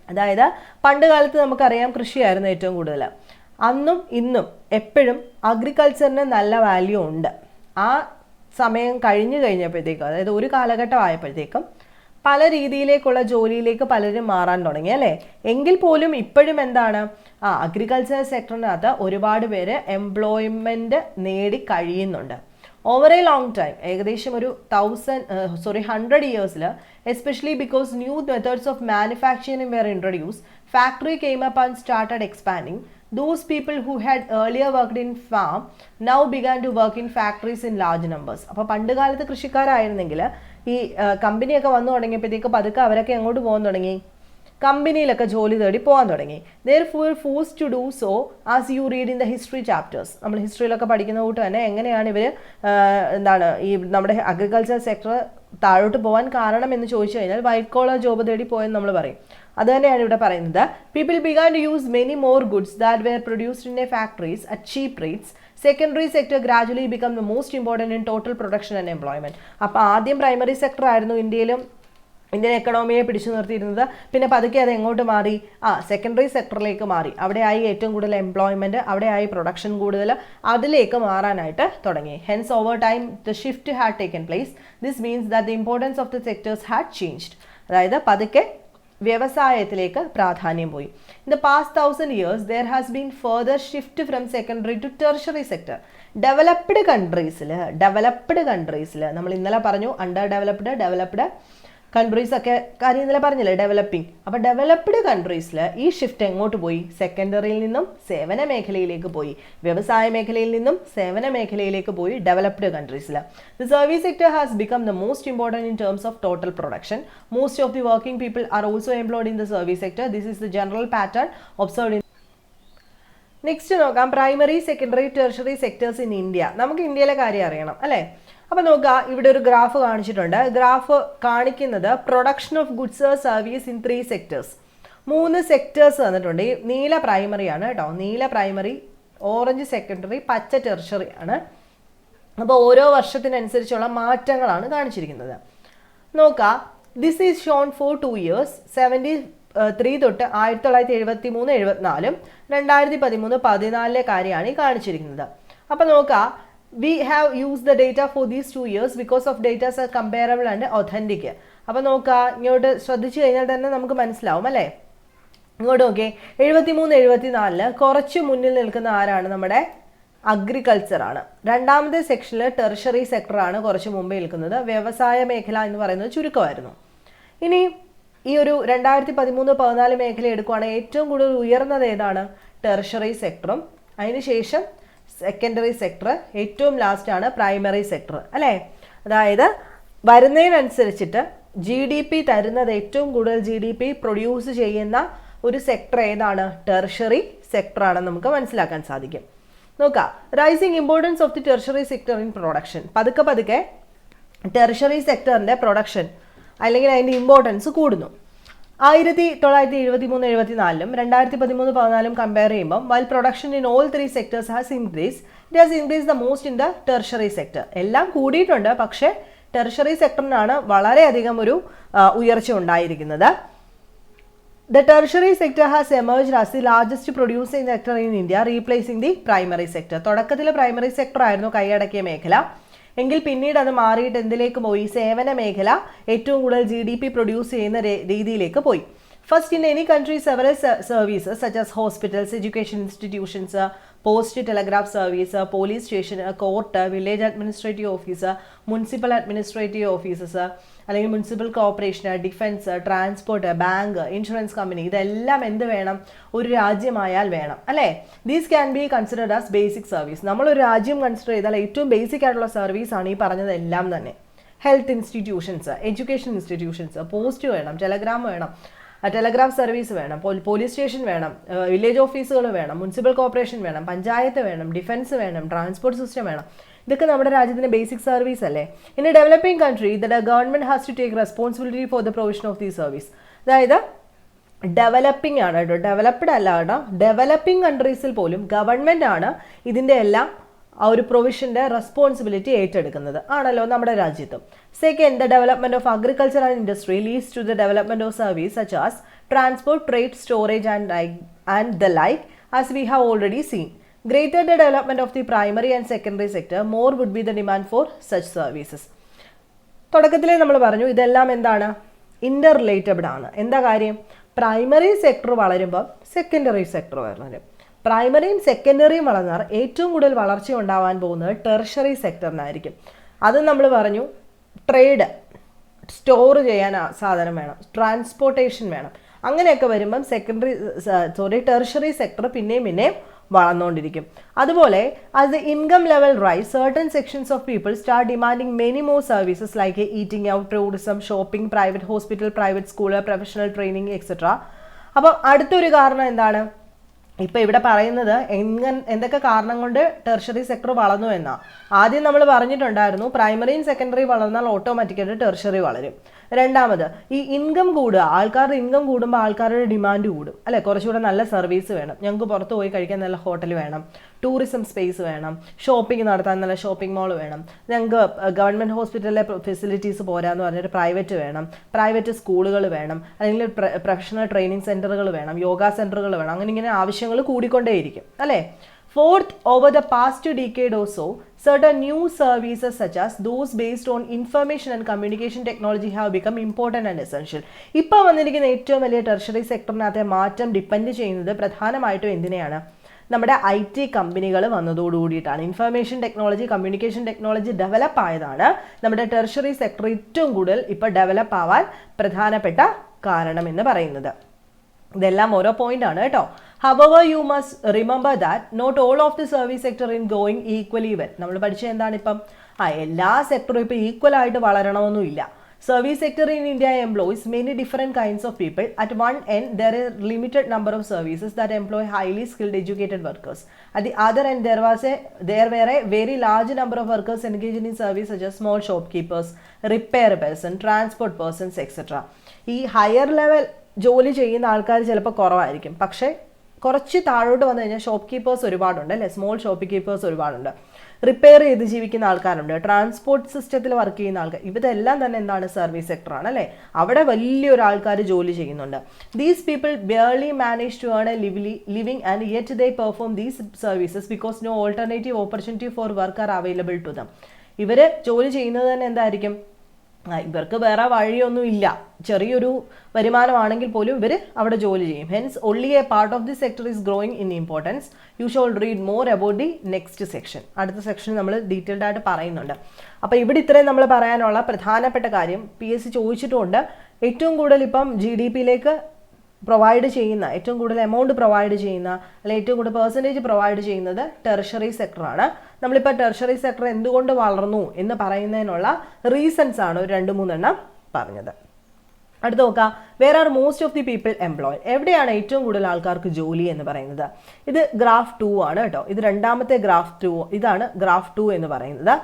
അതായത് പണ്ട് കാലത്ത് നമുക്കറിയാം കൃഷിയായിരുന്നു ഏറ്റവും കൂടുതൽ. അന്നും ഇന്നും എപ്പോഴും അഗ്രികൾച്ചറിന് നല്ല വാല്യൂ ഉണ്ട്. ആ സമയം കഴിഞ്ഞപ്പോഴത്തേക്കും, അതായത് ഒരു കാലഘട്ടം ആയപ്പോഴത്തേക്കും പല രീതിയിലേക്കുള്ള ജോലിയിലേക്ക് പലരും മാറാൻ തുടങ്ങി അല്ലേ. എങ്കിൽ പോലും ഇപ്പോഴും എന്താണ്, അഗ്രികൾച്ചർ സെക്ടറിനകത്ത് ഒരുപാട് പേര് എംപ്ലോയ്മെൻറ്റ് നേടി കഴിയുന്നുണ്ട്. ഓവർ എ ലോങ് ടൈം, ഏകദേശം ഒരു 100 ഇയേഴ്സിൽ, especially because new methods of manufacturing were introduce, factory came up and started expanding. Those people who had earlier worked in farm now began to work in factories in large numbers. അപ്പോൾ പണ്ട് കാലത്ത് കൃഷിക്കാരായിരുന്നെങ്കിൽ ഈ കമ്പനിയൊക്കെ വന്നു തുടങ്ങിയപ്പോഴത്തേക്ക് പതുക്കെ അവരൊക്കെ എങ്ങോട്ട് പോകാൻ തുടങ്ങി, കമ്പനിയിലൊക്കെ ജോലി തേടി പോകാൻ തുടങ്ങി. Therefore forced to do so as you read in the history chapters. നമ്മൾ ഹിസ്റ്ററിയിലൊക്കെ പഠിക്കുന്ന കൂട്ട് തന്നെ എങ്ങനെയാണ് ഇവർ ഈ നമ്മുടെ അഗ്രികൾച്ചർ സെക്ടർ താഴോട്ട് പോകാൻ കാരണം എന്ന് ചോദിച്ചു കഴിഞ്ഞാൽ വൈറ്റ് കോളർ ജോബ് തേടി പോയെന്ന് നമ്മൾ പറയും. അത് തന്നെയാണ് ഇവിടെ പറയുന്നത്. People began to use many more goods that were produced in their factories at cheap rates. Secondary sector gradually became the most important in total production and employment. അപ്പോൾ ആദ്യം പ്രൈമറി സെക്ടർ ആയിരുന്നു ഇന്ത്യൻ എക്കണോമിയെ പിടിച്ചു നിർത്തിയിരുന്നത്. പിന്നെ പതുക്കെ അത് എങ്ങോട്ട് മാറി, secondary സെക്ടറിലേക്ക് മാറി. അവിടെയായി ഏറ്റവും കൂടുതൽ എംപ്ലോയ്മെൻറ്റ്, അവിടെയായി പ്രൊഡക്ഷൻ കൂടുതൽ, അതിലേക്ക് മാറാനായിട്ട് തുടങ്ങി. Hence over time the shift had taken place. This means that the importance of the sectors had changed. അതായത് പതുക്കെ വ്യവസായത്തിലേക്ക് പ്രാധാന്യം പോയി. In the past 1000 years there has been further shift from secondary to tertiary sector. Developed കൺട്രീസിൽ നമ്മൾ ഇന്നലെ പറഞ്ഞു under developed countries ഒക്കെ കാര്യം ഇന്നലെ പറഞ്ഞില്ലേ, ഡെവലപ്പിംഗ്. അപ്പോൾ ഡെവലപ്ഡ് കൺട്രീസിൽ ഈ ഷിഫ്റ്റ് എങ്ങോട്ട് പോയി, സെക്കൻഡറിയിൽ നിന്നും സേവന മേഖലയിലേക്ക് പോയി, വ്യവസായ മേഖലയിൽ നിന്നും സേവന മേഖലയിലേക്ക് പോയി ഡെവലപ്ഡ് കൺട്രീസിൽ. The service sector has become the most important in terms of total production. Most of the working people are also employed in the service sector. This is the general pattern observed in. Next നോക്കാം, primary, secondary, tertiary sectors in India. നമുക്ക് ഇന്ത്യയിലെ കാര്യം അറിയണം അല്ലേ. അപ്പോൾ നോക്കുക, ഇവിടെ ഒരു ഗ്രാഫ് കാണിച്ചിട്ടുണ്ട്. ഗ്രാഫ് കാണിക്കുന്നത് production of goods service in 3 sectors. 3 sectors തന്നിട്ടുണ്ട്. ഈ നീല പ്രൈമറി ആണ് കേട്ടോ, നീല പ്രൈമറി, ഓറഞ്ച് സെക്കൻഡറി, പച്ച ടെർഷറി ആണ്. അപ്പോൾ ഓരോ വർഷത്തിനനുസരിച്ചുള്ള മാറ്റങ്ങളാണ് കാണിച്ചിരിക്കുന്നത്. നോക്കുക, this is shown for 2 years, 73 തൊട്ട് 1973-74, 2013-14 കാര്യമാണ് ഈ കാണിച്ചിരിക്കുന്നത്. അപ്പോൾ നോക്കുക, we have used the data for these 2 years because of data are comparable and authentic. അപ്പോൾ നോക്കുക, ഇങ്ങോട്ട് ശ്രദ്ധിച്ചു കഴിഞ്ഞാൽ തന്നെ നമുക്ക് മനസ്സിലാവും അല്ലേ. ഇങ്ങോട്ട് നോക്കിയേ, 73-74 കുറച്ച് മുന്നിൽ നിൽക്കുന്ന ആരാണ്, നമ്മുടെ അഗ്രികൾച്ചറാണ്. രണ്ടാമത്തെ സെക്ഷനിൽ ടെർഷറി സെക്ടറാണ് കുറച്ച് മുമ്പേ നിൽക്കുന്നത്. വ്യവസായ മേഖല എന്ന് പറയുന്നത് ചുരുക്കമായിരുന്നു. ഇനി ഈ ഒരു 2013-14 മേഖല എടുക്കുവാണെങ്കിൽ ഏറ്റവും കൂടുതൽ ഉയർന്നത് ഏതാണ്, ടെർഷറി സെക്ടറും അതിനുശേഷം സെക്കൻഡറി സെക്ടർ, ഏറ്റവും ലാസ്റ്റാണ് പ്രൈമറി സെക്ടർ അല്ലേ. അതായത് വരുന്നതിനനുസരിച്ചിട്ട് GDP തരുന്നത്, ഏറ്റവും കൂടുതൽ GDP പ്രൊഡ്യൂസ് ചെയ്യുന്ന ഒരു സെക്ടർ ഏതാണ്, ടെർഷറി സെക്ടറാണെന്ന് നമുക്ക് മനസ്സിലാക്കാൻ സാധിക്കും. നോക്കാം, rising importance of the tertiary sector in production. പതുക്കെ ടെർഷറി സെക്ടറിൻ്റെ പ്രൊഡക്ഷൻ അല്ലെങ്കിൽ അതിൻ്റെ ഇമ്പോർട്ടൻസ് കൂടുന്നു. 1973-74 2013-14 കമ്പയർ ചെയ്യുമ്പോൾ while production in all 3 sectors has increase, it has increase the most in the tertiary sector. എല്ലാം കൂടിയിട്ടുണ്ട്, പക്ഷേ ടെർഷറി സെക്ടറിനാണ് വളരെയധികം ഒരു ഉയർച്ച ഉണ്ടായിരിക്കുന്നത്. The tertiary sector has emerged as the largest producing sector in India, replacing the primary sector. തുടക്കത്തിൽ primary sector ആയിരുന്നു കൈയടക്കിയ മേഖല. എങ്കിൽ പിന്നീട് അത് മാറിയിട്ട് എന്തിലേക്ക് പോയി? സേവന മേഖല ഏറ്റവും കൂടുതൽ GDP പ്രൊഡ്യൂസ് ചെയ്യുന്ന രീതിയിലേക്ക് പോയി. First, in any country, several services such as hospitals, education institutions, post telegraph service, police station, court, village administrative officer, municipal administrative offices, അല്ലെങ്കിൽ municipal corporation, defence, transport, bank, insurance company, ഇതെല്ലാം എന്ത് വേണം? ഒരു രാജ്യമായാൽ വേണം അല്ലേ? These can be considered as basic service. നമ്മളൊരു രാജ്യം consider ചെയ്താൽ ഏറ്റവും ബേസിക് ആയിട്ടുള്ള സർവീസാണ് ഈ പറഞ്ഞതെല്ലാം തന്നെ. Health institutions, education institutions, post വേണം, ടെലഗ്രാം വേണം, ടെലഗ്രാഫ് സർവീസ് വേണം, പോലീസ് സ്റ്റേഷൻ വേണം, വില്ലേജ് ഓഫീസുകൾ വേണം, മുനിസിപ്പൽ കോർപ്പറേഷൻ വേണം, പഞ്ചായത്ത് വേണം, ഡിഫൻസ് വേണം, ട്രാൻസ്പോർട്ട് സിസ്റ്റം വേണം. ഇതൊക്കെ നമ്മുടെ രാജ്യത്തിന്റെ ബേസിക് സർവീസ് അല്ലേ? In a developing country the government has to take responsibility for the provision of these service. അതായത് ഡെവലപ്പിംഗ് ആണ് കേട്ടോ, ഡെവലപ്ഡ് അല്ല കേട്ടോ. ഡെവലപ്പിംഗ് കൺട്രീസിൽ പോലും ഗവൺമെന്റ് ആണ് ഇതിന്റെ എല്ലാം ആ ഒരു പ്രൊവിഷന്റെ റെസ്പോൺസിബിലിറ്റി ഏറ്റെടുക്കുന്നത് ആണല്ലോ നമ്മുടെ രാജ്യത്തും. Second, the development of agriculture and industry leads to the development of service such as transport, trade, storage and the like as we have already seen. Greater the development of the primary and secondary sector, more would be the demand for such services. തുടക്കത്തിലേ നമ്മൾ പറഞ്ഞു ഇതെല്ലാം എന്താണ്? Inter related ആണ്. എന്താ കാര്യം? Primary sector വളരുമ്പോൾ secondary sector വളരും. പ്രൈമറിയും സെക്കൻഡറിയും വളർന്നാൽ ഏറ്റവും കൂടുതൽ വളർച്ച ഉണ്ടാവാൻ പോകുന്നത് ടെർഷറി സെക്ടറിനായിരിക്കും. അത് നമ്മൾ പറഞ്ഞു ട്രേഡ്, സ്റ്റോർ ചെയ്യാൻ സാധനം വേണം, ട്രാൻസ്പോർട്ടേഷൻ വേണം. അങ്ങനെയൊക്കെ വരുമ്പം ടെർഷറി സെക്ടർ പിന്നെയും വളർന്നുകൊണ്ടിരിക്കും. അതുപോലെ as the income level rise, certain sections of people start demanding many more services like eating out, tourism, shopping, private hospital, private school, professional training, etc. അപ്പോൾ അടുത്തൊരു കാരണം എന്താണ്? ഇപ്പം ഇവിടെ പറയുന്നത് എന്തൊക്കെ കാരണം കൊണ്ട് ടെർഷറി സെക്ടർ വളർന്നു എന്നാ. ആദ്യം നമ്മൾ പറഞ്ഞിട്ടുണ്ടായിരുന്നു പ്രൈമറിയും സെക്കൻഡറി വളർന്നാൽ ഓട്ടോമാറ്റിക്കായിട്ട് ടെർഷറി വളരും. രണ്ടാമത് ഈ ഇൻകം കൂടുക, ആൾക്കാരുടെ ഇൻകം കൂടുമ്പോൾ ആൾക്കാരുടെ ഡിമാൻഡ് കൂടും അല്ലെ? കുറച്ചുകൂടെ നല്ല സർവീസ് വേണം, ഞങ്ങൾക്ക് പുറത്ത് പോയി കഴിക്കാൻ നല്ല ഹോട്ടൽ വേണം, ടൂറിസം സ്പേസ് വേണം, ഷോപ്പിംഗ് നടത്താൻ നല്ല ഷോപ്പിംഗ് മാൾ വേണം, ഞങ്ങൾക്ക് ഗവൺമെൻറ് ഹോസ്പിറ്റലിലെ ഫെസിലിറ്റീസ് പോരാന്ന് പറഞ്ഞിട്ട് പ്രൈവറ്റ് വേണം, പ്രൈവറ്റ് സ്കൂളുകൾ വേണം, അല്ലെങ്കിൽ പ്രൊഫഷണൽ ട്രെയിനിങ് സെൻറ്ററുകൾ വേണം, യോഗ സെൻറ്ററുകൾ വേണം, അങ്ങനെ ഇങ്ങനെ ആവശ്യങ്ങൾ കൂടിക്കൊണ്ടേയിരിക്കും അല്ലേ? Fourth, over the past decade or so, certain new services such as those based on information and communication technology have become important and essential. ഇപ്പോൾ വന്നിരിക്കുന്ന ഏറ്റവും വലിയ ടെർഷറി സെക്ടറിനകത്തെ മാറ്റം ഡിപ്പെൻഡ് ചെയ്യുന്നത് പ്രധാനമായിട്ടും എന്തിനെയാണ്? നമ്മുടെ IT കമ്പനികൾ വന്നതോടുകൂടിയിട്ടാണ്. Information technology, communication technology develop ആയതാണ് നമ്മുടെ ടെർഷറി സെക്ടർ ഏറ്റവും കൂടുതൽ ഇപ്പോൾ ഡെവലപ്പ് ആവാൻ പ്രധാനപ്പെട്ട കാരണം എന്ന് പറയുന്നത്. ഇതെല്ലാം ഓരോ പോയിന്റ് ആണ് കേട്ടോ. However, you must remember that not all of the service sector is going equally well. നമ്മൾ പഠിച്ചത് എന്താണ് ഇപ്പം? എല്ലാ സെക്ടറും ഇപ്പോൾ ഈക്വൽ ആയിട്ട് വളരണമെന്നില്ല. Service sector in India employs many different kinds of people. At one end, there is limited number of services that employ highly skilled educated workers. At the other end, there were a very large number of workers engaged in service such as small shopkeepers, repair person, transport persons, etc. ഈ higher level ജോലി ചെയ്യുന്ന ആൾക്കാർ ചിലപ്പോൾ കുറവായിരിക്കും, പക്ഷേ കുറച്ച് താഴോട്ട് വന്നു കഴിഞ്ഞാൽ ഷോപ്പ് കീപ്പേഴ്സ് ഒരുപാടുണ്ട് അല്ലേ? സ്മോൾ ഷോപ്പ് കീപ്പേഴ്സ് ഒരുപാടുണ്ട്, റിപ്പയർ ചെയ്ത് ജീവിക്കുന്ന ആൾക്കാരുണ്ട്, ട്രാൻസ്പോർട്ട് സിസ്റ്റത്തിൽ വർക്ക് ചെയ്യുന്ന ആൾക്കാർ, ഇതെല്ലാം തന്നെ എന്താണ്? സർവീസ് സെക്ടറാണ് അല്ലേ? അവിടെ വലിയൊരു ആൾക്കാർ ജോലി ചെയ്യുന്നുണ്ട്. These people barely manage to earn a living and yet they perform these services because no alternative opportunity for work are available to them. ഇവർ ജോലി ചെയ്യുന്നത് തന്നെ എന്തായിരിക്കും? ഇവർക്ക് വേറെ വഴിയൊന്നും ഇല്ല, ചെറിയൊരു വരുമാനമാണെങ്കിൽ പോലും ഇവർ അവിടെ ജോലി ചെയ്യും. Hence only a part of this sector is growing in importance. You should read more about the next section. അടുത്ത സെക്ഷൻ നമ്മൾ ഡീറ്റെയിൽഡ് ആയിട്ട് പറയുന്നുണ്ട്. അപ്പോൾ ഇവിടെ ഇത്രയും നമ്മൾ പറയാനുള്ള പ്രധാനപ്പെട്ട കാര്യം PSC ചോദിച്ചിട്ടുമുണ്ട്. ഏറ്റവും കൂടുതൽ ഇപ്പം GDP-യിലേക്ക് പ്രൊവൈഡ് ചെയ്യുന്ന, ഏറ്റവും കൂടുതൽ എമൗണ്ട് പ്രൊവൈഡ് ചെയ്യുന്ന, അല്ലെങ്കിൽ ഏറ്റവും കൂടുതൽ പെർസെൻറ്റേജ് പ്രൊവൈഡ് ചെയ്യുന്നത് ടെർഷറി സെക്ടറാണ്. നമ്മളിപ്പോൾ ടെർഷറി സെക്ടർ എന്തുകൊണ്ട് വളർന്നു എന്ന് പറയുന്നതിനുള്ള റീസൺസ് ആണ് ഒരു 2-3 എണ്ണം പറഞ്ഞത്. അടുത്ത് നോക്കാം, where are most of the people employed. എവിടെയാണ് ഏറ്റവും കൂടുതൽ ആൾക്കാർക്ക് ജോലി എന്ന് പറയുന്നത്? ഇത് ഗ്രാഫ് 2 ആണ് കേട്ടോ. ഇത് രണ്ടാമത്തെ ഗ്രാഫ് 2, ഇതാണ് ഗ്രാഫ് 2 എന്ന് പറയുന്നത്.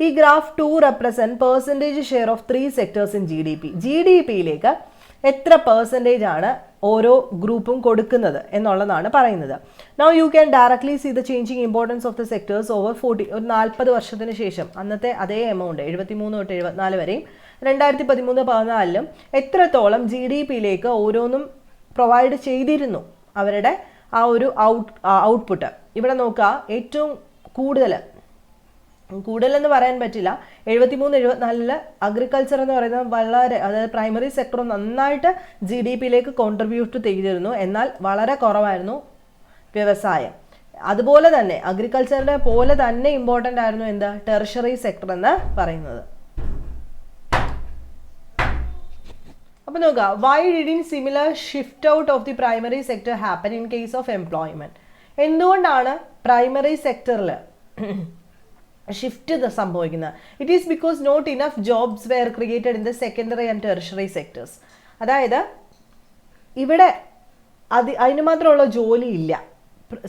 ഈ graph 2 represent percentage share of 3 sectors in GDP. GDP-യിലേക്ക് എത്ര പെർസെൻറ്റേജ് ആണ് ഓരോ ഗ്രൂപ്പും കൊടുക്കുന്നത് എന്നുള്ളതാണ് പറയുന്നത്. Now you can directly see the changing importance of the sectors over 40. ഒരു 40 വർഷത്തിന് ശേഷം അന്നത്തെ അതേ എമൗണ്ട് 73 തൊട്ട് 74 വരെയും 2013-14 എത്രത്തോളം GDP-യിലേക്ക് ഓരോന്നും പ്രൊവൈഡ് ചെയ്തിരുന്നു അവരുടെ ആ ഒരു ഔട്ട്പുട്ട്. ഇവിടെ നോക്കുക, ഏറ്റവും കൂടുതലെന്ന് പറയാൻ പറ്റില്ല, 73-74 അഗ്രികൾച്ചർ എന്ന് പറയുന്നത് വളരെ, അതായത് പ്രൈമറി സെക്ടർ നന്നായിട്ട് GDP-യിലേക്ക് കോൺട്രിബ്യൂട്ട് ചെയ്തിരുന്നു. എന്നാൽ വളരെ കുറവായിരുന്നു വ്യവസായം. അതുപോലെ തന്നെ അഗ്രികൾച്ചറിന്റെ പോലെ തന്നെ ഇമ്പോർട്ടൻ്റ് ആയിരുന്നു എന്താ, ടെർഷറി സെക്ടർ എന്ന് പറയുന്നത്. അപ്പോൾ നോക്കുക, why didn't similar shift out of the primary sector happen in case of employment? എന്തുകൊണ്ടാണ് പ്രൈമറി സെക്ടറിൽ ഷിഫ്റ്റ് സംഭവിക്കുന്നത്? It is because not enough jobs were created in the secondary and tertiary sectors. അതായത് ഇവിടെ അതിന് മാത്രമുള്ള ജോലി ഇല്ല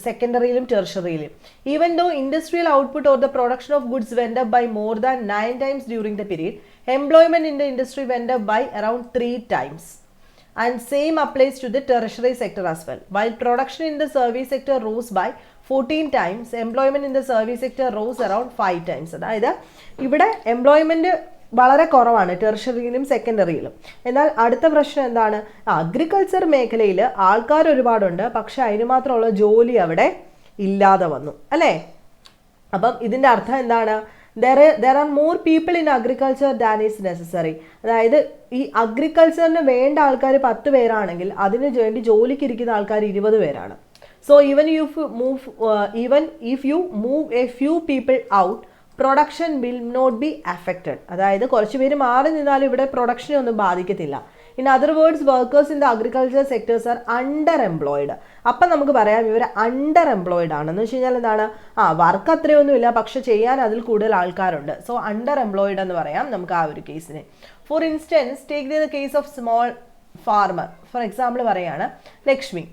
സെക്കൻഡറിയിലും ടെർഷറിയിലും. Even though industrial output or the production of goods went up by more than 9 times during the period, employment in the industry went up by around 3 times. And same applies to the tertiary sector as well. While production in the service sector rose by 14 times, employment in the service sector rose around 5 times. അതായത് ഇവിടെ employment വളരെ കുറവാണ് ടെർഷറിയിലും സെക്കൻഡറിയിലും. എന്നാൽ അടുത്ത പ്രശ്നം എന്താണ്, agriculture മേഖലയിൽ ആൾക്കാർ ഒരുപാടുണ്ട്, പക്ഷെ അതിന് മാത്രമുള്ള ജോലി അവിടെ ഇല്ലാതെ വന്നു അല്ലേ. അപ്പം ഇതിൻ്റെ അർത്ഥം എന്താണ്, there are more people in agriculture than is necessary. അതായത് ഈ അഗ്രികൾച്ചറിന് വേണ്ട ആൾക്കാർ 10 പേരാണെങ്കിൽ അതിന് വേണ്ടി ജോലിക്ക് ഇരിക്കുന്ന ആൾക്കാർ 20 പേരാണ്. So even if you move a few people out, production will not be affected. അതായത് കുറച്ച് പേര് മാറി നിന്നാലും ഇവിടെ പ്രൊഡക്ഷനെ ഒന്നും ബാധിക്കത്തില്ല. In other words, workers in the agriculture sectors are underemployed. അപ്പം നമുക്ക് പറയാം ഇവർ അണ്ടർ എംപ്ലോയിഡ് ആണെന്ന് വെച്ച് കഴിഞ്ഞാൽ എന്താണ്, വർക്ക് അത്രയൊന്നുമില്ല പക്ഷെ ചെയ്യാൻ അതിൽ കൂടുതൽ ആൾക്കാരുണ്ട്. സോ അണ്ടർ എംപ്ലോയിഡ് എന്ന് പറയാം നമുക്ക് ആ ഒരു കേസിനെ. For instance, take the case of small farmer. For example പറയുകയാണ്, ലക്ഷ്മി,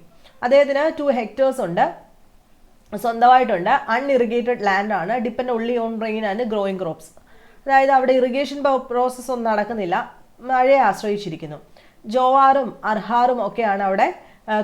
അദ്ദേഹത്തിന് 2 hectares ഉണ്ട്, സ്വന്തമായിട്ടുണ്ട്, അൺഇറിഗേറ്റഡ് ലാൻഡ് ആണ്, depend only on rain and growing crops. അതായത് അവിടെ ഇറിഗേഷൻ പ്രോസസ്സ് ഒന്നും നടക്കുന്നില്ല, മഴയെ ആശ്രയിച്ചിരിക്കുന്നു. ജോവാറും അർഹാറും ഒക്കെയാണ് അവിടെ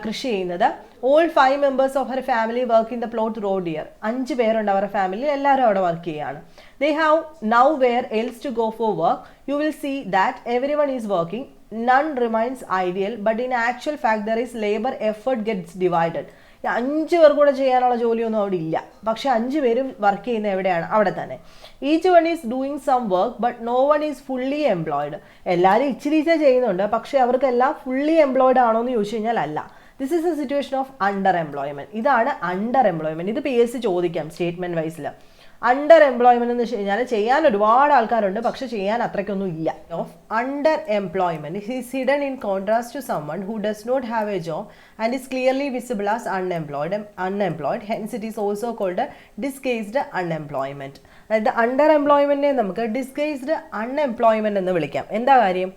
കൃഷി ചെയ്യുന്നത്. All 5 members of her family work in the plot round year. 5 പേരുണ്ട് അവരുടെ ഫാമിലി, എല്ലാവരും അവിടെ വർക്ക് ചെയ്യുകയാണ്. They have nowhere else to go for work. You will see that every one is working. None remains ideal, but in actual fact there is labour effort gets divided. 5 പേർ കൂടെ ചെയ്യാനുള്ള ജോലിയൊന്നും അവിടെ ഇല്ല, പക്ഷെ 5 പേരും work ചെയ്യുന്ന എവിടെയാണ്, അവിടെ തന്നെ. Each one is doing some work but no one is fully employed. എല്ലാവരും ഇച്ചിരി ചെയ്യുന്നുണ്ട്, പക്ഷെ അവർക്കെല്ലാം ഫുള്ളി എംപ്ലോയിഡ് ആണോ എന്ന് ചോദിച്ചു കഴിഞ്ഞാൽ അല്ല. This is A situation of under employment. ഇതാണ് അണ്ടർ എംപ്ലോയ്മെന്റ്. ഇത് PSC ചോദിക്കാം സ്റ്റേറ്റ്മെന്റ് വൈസിൽ. അണ്ടർ എംപ്ലോയ്മെന്റ് എന്ന് വെച്ച് കഴിഞ്ഞാൽ ചെയ്യാൻ ഒരുപാട് ആൾക്കാരുണ്ട് പക്ഷെ ചെയ്യാൻ അത്രയ്ക്കൊന്നും ഇല്ല. Of under employment is hidden in contrast to someone who does not have a job and is clearly visible as unemployed. Hence it is also called disguised unemployment. അതായത് അണ്ടർ എംപ്ലോയ്മെന്റിനെ നമുക്ക് ഡിസ്ഗൈസ്ഡ് അൺഎംപ്ലോയ്മെന്റ് എന്ന് വിളിക്കാം. എന്താ കാര്യം,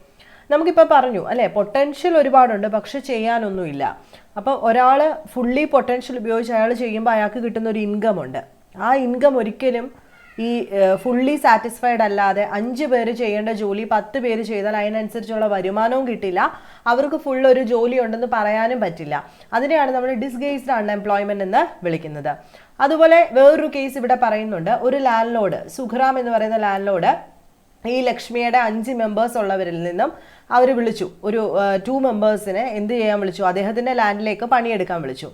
നമുക്കിപ്പോൾ പറഞ്ഞു അല്ലേ, potential ഒരുപാടുണ്ട് പക്ഷെ ചെയ്യാനൊന്നുമില്ല. അപ്പോൾ ഒരാൾ ഫുള്ളി പൊട്ടൻഷ്യൽ ഉപയോഗിച്ച് അയാൾ ചെയ്യുമ്പോൾ അയാൾക്ക് കിട്ടുന്ന ഒരു ഇൻകം ഉണ്ട്. ആ ഇൻകം ഒരിക്കലും ഈ ഫുള്ളി സാറ്റിസ്ഫൈഡ് അല്ലാതെ 5 പേര് ചെയ്യേണ്ട ജോലി 10 പേര് ചെയ്താൽ അതിനനുസരിച്ചുള്ള വരുമാനവും കിട്ടില്ല, അവർക്ക് ഫുൾ ഒരു ജോലി ഉണ്ടെന്ന് പറയാനും പറ്റില്ല. അതിനെയാണ് നമ്മൾ ഡിസ്ഗൈസ്ഡ് അൺഎംപ്ലോയ്മെന്റ് എന്ന് വിളിക്കുന്നത്. അതുപോലെ വേറൊരു കേസ് ഇവിടെ പറയുന്നുണ്ട്. ഒരു ലാൻഡ് ലോഡ്, സുഖറാം എന്ന് പറയുന്ന ലാൻഡ് ലോഡ് ഈ ലക്ഷ്മിയുടെ 5 members ഉള്ളവരിൽ നിന്നും അവർ വിളിച്ചു, ഒരു 2 members-നെ എന്ത് ചെയ്യാൻ വിളിച്ചു, അദ്ദേഹത്തിൻ്റെ ലാൻഡിലേക്ക് പണിയെടുക്കാൻ വിളിച്ചു.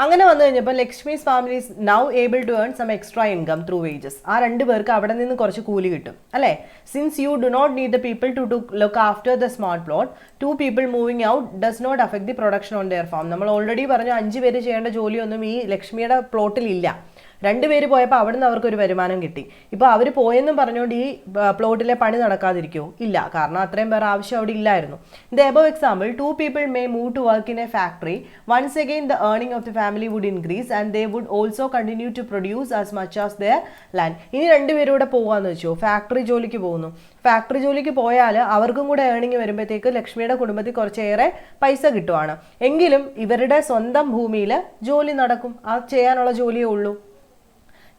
അങ്ങനെ വന്നു കഴിഞ്ഞപ്പോൾ Lakshmi's family is now able to earn some extra income through wages. ആ 2 പേർക്ക് അവിടെ നിന്ന് കുറച്ച് കൂലി കിട്ടും അല്ലേ. Since you do not need the people to look after the small plot, 2 people moving out does not affect the production on their farm. നമ്മൾ already പറഞ്ഞു 5 പേര് ചെയ്യേണ്ട ജോലിയൊന്നും ഈ ലക്ഷ്മിയുടെ പ്ലോട്ടിൽ ഇല്ല. 2 പേര് പോയപ്പോൾ അവിടുന്ന് അവർക്കൊരു വരുമാനം കിട്ടി. ഇപ്പോൾ അവർ പോയെന്നും പറഞ്ഞുകൊണ്ട് ഈ പ്ലോട്ടിലെ പണി നടക്കാതിരിക്കുമോ? ഇല്ല, കാരണം അത്രയും പേർ ആവശ്യം അവിടെ ഇല്ലായിരുന്നു. In the above example, 2 people may move to work in a factory. Once again the earning of the family would increase and they would also continue to produce as much as their land. ഇനി 2 പേരും കൂടെ പോകാമെന്ന് വെച്ചോ, factory ജോലിക്ക് പോകുന്നു. Factory ജോലിക്ക് പോയാൽ അവർക്കും കൂടെ ഏണിങ് വരുമ്പോഴത്തേക്ക് ലക്ഷ്മിയുടെ കുടുംബത്തിൽ കുറച്ചേറെ പൈസ കിട്ടുവാണ്. എങ്കിലും ഇവരുടെ സ്വന്തം ഭൂമിയിൽ ജോലി നടക്കും, ആ ചെയ്യാനുള്ള ജോലിയേ ഉള്ളൂ.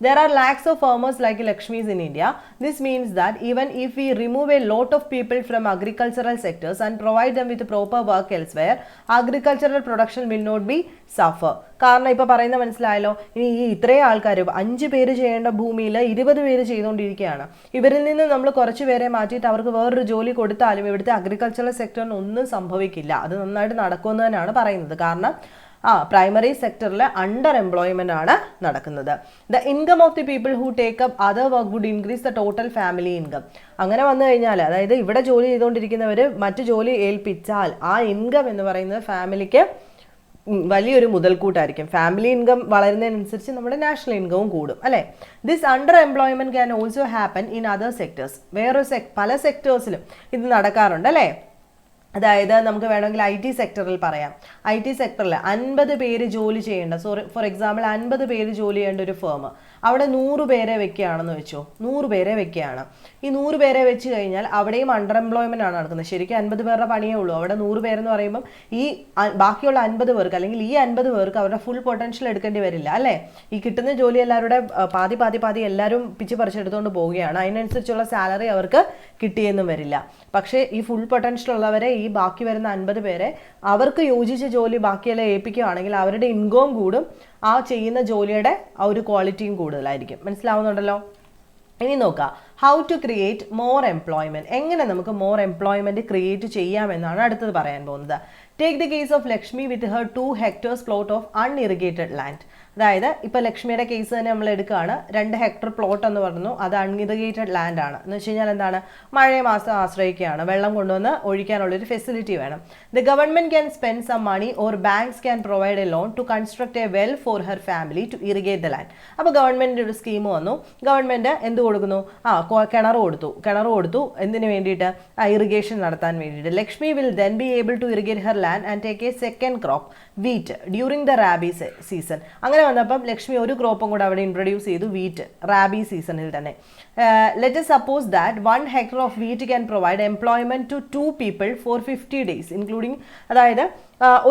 There are lakhs of farmers like Lakshmis in India. This means that even if we remove a lot of people from agricultural sectors and provide them with proper work elsewhere, agricultural production will not be suffer. കാരണം ഇപ്പോൾ പറയുന്ന മനസ്സിലായല്ലോ, ഇനി ഈ ഇത്രയും ആൾക്കാർ 5 പേര് ചെയ്യേണ്ട ഭൂമിയിൽ 20 പേര് ചെയ്തുകൊണ്ടിരിക്കുകയാണ്. ഇവരിൽ നിന്ന് നമ്മൾ കുറച്ച് പേരെ മാറ്റിയിട്ട് അവർക്ക് വേറൊരു ജോലി കൊടുത്താലും ഇവിടുത്തെ അഗ്രികൾച്ചറൽ സെക്ടറിന് ഒന്നും സംഭവിക്കില്ല. അത് നന്നായിട്ട് നടക്കുമെന്ന് തന്നെയാണ് പറയുന്നത്. കാരണം പ്രൈമറി സെക്ടറിൽ അണ്ടർ എംപ്ലോയ്മെന്റ് ആണ് നടക്കുന്നത്. The income of the people who take up other work would increase the total family income. അങ്ങനെ വന്നു കഴിഞ്ഞാൽ, അതായത് ഇവിടെ ജോലി ചെയ്തുകൊണ്ടിരിക്കുന്നവർ മറ്റു ജോലി ഏൽപ്പിച്ചാൽ ആ ഇൻകം എന്ന് പറയുന്നത് ഫാമിലിക്ക് വലിയൊരു മുതൽക്കൂട്ടായിരിക്കും. ഫാമിലി ഇൻകം വളരുന്നതിനനുസരിച്ച് നമ്മുടെ നാഷണൽ ഇൻകവും കൂടും, അല്ലേ? This under employment can also happen in other sectors. വേറൊരു പല സെക്ടേഴ്സിലും ഇത് നടക്കാറുണ്ട്, അല്ലേ? അതായത് നമുക്ക് വേണമെങ്കിൽ IT സെക്ടറിൽ പറയാം. IT സെക്ടറിൽ 50 പേര് ജോലി ചെയ്യേണ്ട, ഫോർ എക്സാമ്പിൾ 50 പേര് ജോലി ചെയ്യേണ്ട ഒരു ഫേം, അവിടെ 100 പേരെ വെക്കുകയാണെന്ന് വെച്ചോ. 100 പേരെ വെക്കുകയാണ്. ഈ 100 പേരെ വെച്ച് കഴിഞ്ഞാൽ അവിടെയും അണ്ടർ എംപ്ലോയ്മെന്റ് ആണ് നടക്കുന്നത്. ശരിക്കും 50 പേരുടെ പണിയേ ഉള്ളൂ. അവിടെ 100 പേരെന്ന് പറയുമ്പം ഈ ബാക്കിയുള്ള 50 പേർക്ക് അല്ലെങ്കിൽ ഈ 50 പേർക്ക് അവരുടെ ഫുൾ പൊട്ടൻഷ്യൽ എടുക്കേണ്ടി വരില്ല, അല്ലേ? ഈ കിട്ടുന്ന ജോലി എല്ലാവരുടെ പാതി എല്ലാവരും പിച്ച് പറിച്ചെടുത്തുകൊണ്ട് പോവുകയാണ്. അതിനനുസരിച്ചുള്ള സാലറി അവർക്ക് കിട്ടിയെന്നും വരില്ല. പക്ഷേ ഈ ഫുൾ പൊട്ടൻഷ്യൽ ഉള്ളവരെ, ഈ ബാക്കി വരുന്ന 50 പേരെ അവർക്ക് യോജിച്ച ജോലി ബാക്കിയെല്ലാം ഏൽപ്പിക്കുകയാണെങ്കിൽ അവരുടെ ഇൻകവും കൂടും, ആ ചെയ്യുന്ന ജോലിയുടെ ആ ഒരു ക്വാളിറ്റിയും കൂടുതലായിരിക്കും. മനസ്സിലാവുന്നുണ്ടല്ലോ? ഇനി നോക്കാം, how to create more employment. എങ്ങനെ നമുക്ക് മോർ എംപ്ലോയ്മെന്റ് ക്രിയേറ്റ് ചെയ്യാമെന്നാണ് അടുത്തത് പറയാൻ പോകുന്നത്. Take the case of Lakshmi with her 2 hectares plot of unirrigated land. അതായത് ഇപ്പോൾ ലക്ഷ്മിയുടെ കേസ് തന്നെ നമ്മൾ എടുക്കുകയാണ്. 2 ഹെക്ടർ പ്ലോട്ട് എന്ന് പറഞ്ഞു, അത് അൺഇറിഗേറ്റഡ് ലാൻഡ് ആണ്. എന്ന് വെച്ച് കഴിഞ്ഞാൽ എന്താണ്? മഴയെ മാസം ആശ്രയിക്കുകയാണ്. വെള്ളം കൊണ്ടുവന്ന് ഒഴിക്കാനുള്ളൊരു ഫെസിലിറ്റി വേണം. The government can spend some money or banks can provide a loan to construct a well for her family to irrigate the land. അപ്പോൾ ഗവൺമെന്റിന്റെ ഒരു സ്കീം വന്നു. ഗവൺമെന്റ് എന്ത് കൊടുക്കുന്നു? കിണർ കൊടുത്തു. എന്തിനു വേണ്ടിയിട്ട്? ഇറിഗേഷൻ നടത്താൻ വേണ്ടിയിട്ട്. Lakshmi will then be able to irrigate her land and take a second crop wheat during the rabi season. അങ്ങനെ വന്നപ്പം ലക്ഷ്മി ഒരു ക്രോപ്പും കൂടെ അവിടെ ഇൻട്രൊഡ്യൂസ് ചെയ്തു, വീറ്റ്, റാബി സീസണിൽ തന്നെ. Let us suppose that 1 hectare of wheat can provide employment to 2 people for 50 days including, അതായത്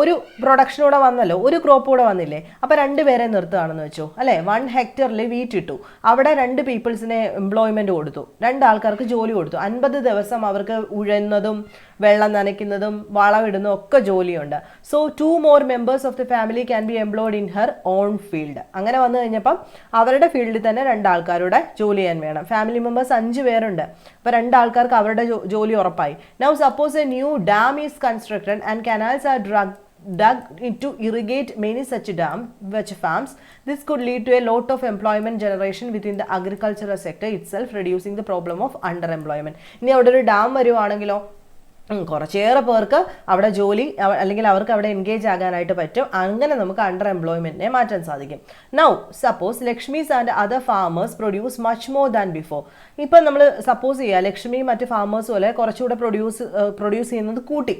ഒരു പ്രൊഡക്ഷനൂടെ വന്നല്ലോ, ഒരു ക്രോപ്പ് കൂടെ വന്നില്ലേ, അപ്പോൾ 2 പേരെ നിർത്തുകയാണെന്ന് വെച്ചോ, അല്ലേ? 1 ഹെക്ടറിൽ വീറ്റ് ഇട്ടു, അവിടെ 2 പീപ്പിൾസിനെ എംപ്ലോയ്മെന്റ് കൊടുത്തു, 2 ആൾക്കാർക്ക് ജോലി കൊടുത്തു. 50 ദിവസം അവർക്ക് ഉഴുന്നതും വെള്ളം നനയ്ക്കുന്നതും വളമിടുന്നതും ഒക്കെ ജോലിയുണ്ട്. So 2 more members of the family can be employed in her own field. അങ്ങനെ വന്നു കഴിഞ്ഞപ്പം അവരുടെ ഫീൽഡിൽ തന്നെ 2 ആൾക്കാരുടെ ജോലി ചെയ്യാൻ വേണം. ഫാമിലി മെമ്പേഴ്സ് 5 പേരുണ്ട്, അപ്പോൾ 2 ആൾക്കാർക്ക് അവരുടെ ജോലി ഉറപ്പായി. Now suppose a new dam is constructed and canals are dug to irrigate many such farms. This could lead to a lot of employment generation within the agricultural sector itself, reducing the problem of underemployment. ഇനി അവിടെ ഒരു dam വരുവാണെങ്കിലോ കുറച്ചേറെ പേർക്ക് അവിടെ ജോലി അല്ലെങ്കിൽ അവർക്ക് അവിടെ engage ആകാനായിട്ട് പറ്റും. അങ്ങനെ നമുക്ക് അണ്ടർ എംപ്ലോയ്മെന്റിനെ മാറ്റാൻ സാധിക്കും. Now suppose Lakshmi's and other farmers produce much more than before. ഇപ്പം നമ്മൾ സപ്പോസ് ചെയ്യുക ലക്ഷ്മി മറ്റ് ഫാമേഴ്സ് പോലെ കുറച്ചുകൂടെ പ്രൊഡ്യൂസ് ചെയ്യുന്നത് കൂട്ടി.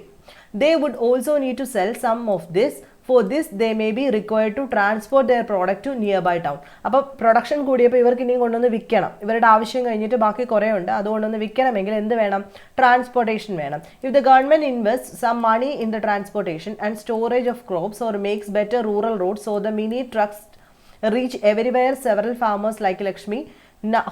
They would also need to sell some of this. For this, they may be required to transport their product to nearby town. അപ്പോൾ production കൂടിയപ്പോൾ ഇവർക്ക് ഇനിയും കൊണ്ടുവന്ന് വിൽക്കണം. ഇവരുടെ ആവശ്യം കഴിഞ്ഞിട്ട് ബാക്കി കുറേ ഉണ്ട്, അതുകൊണ്ടൊന്ന് വിൽക്കണമെങ്കിൽ എന്ത് വേണം? ട്രാൻസ്പോർട്ടേഷൻ വേണം. If the government invests some money in the transportation and storage of crops or makes better rural roads so the mini trucks reach everywhere, several farmers like Lakshmi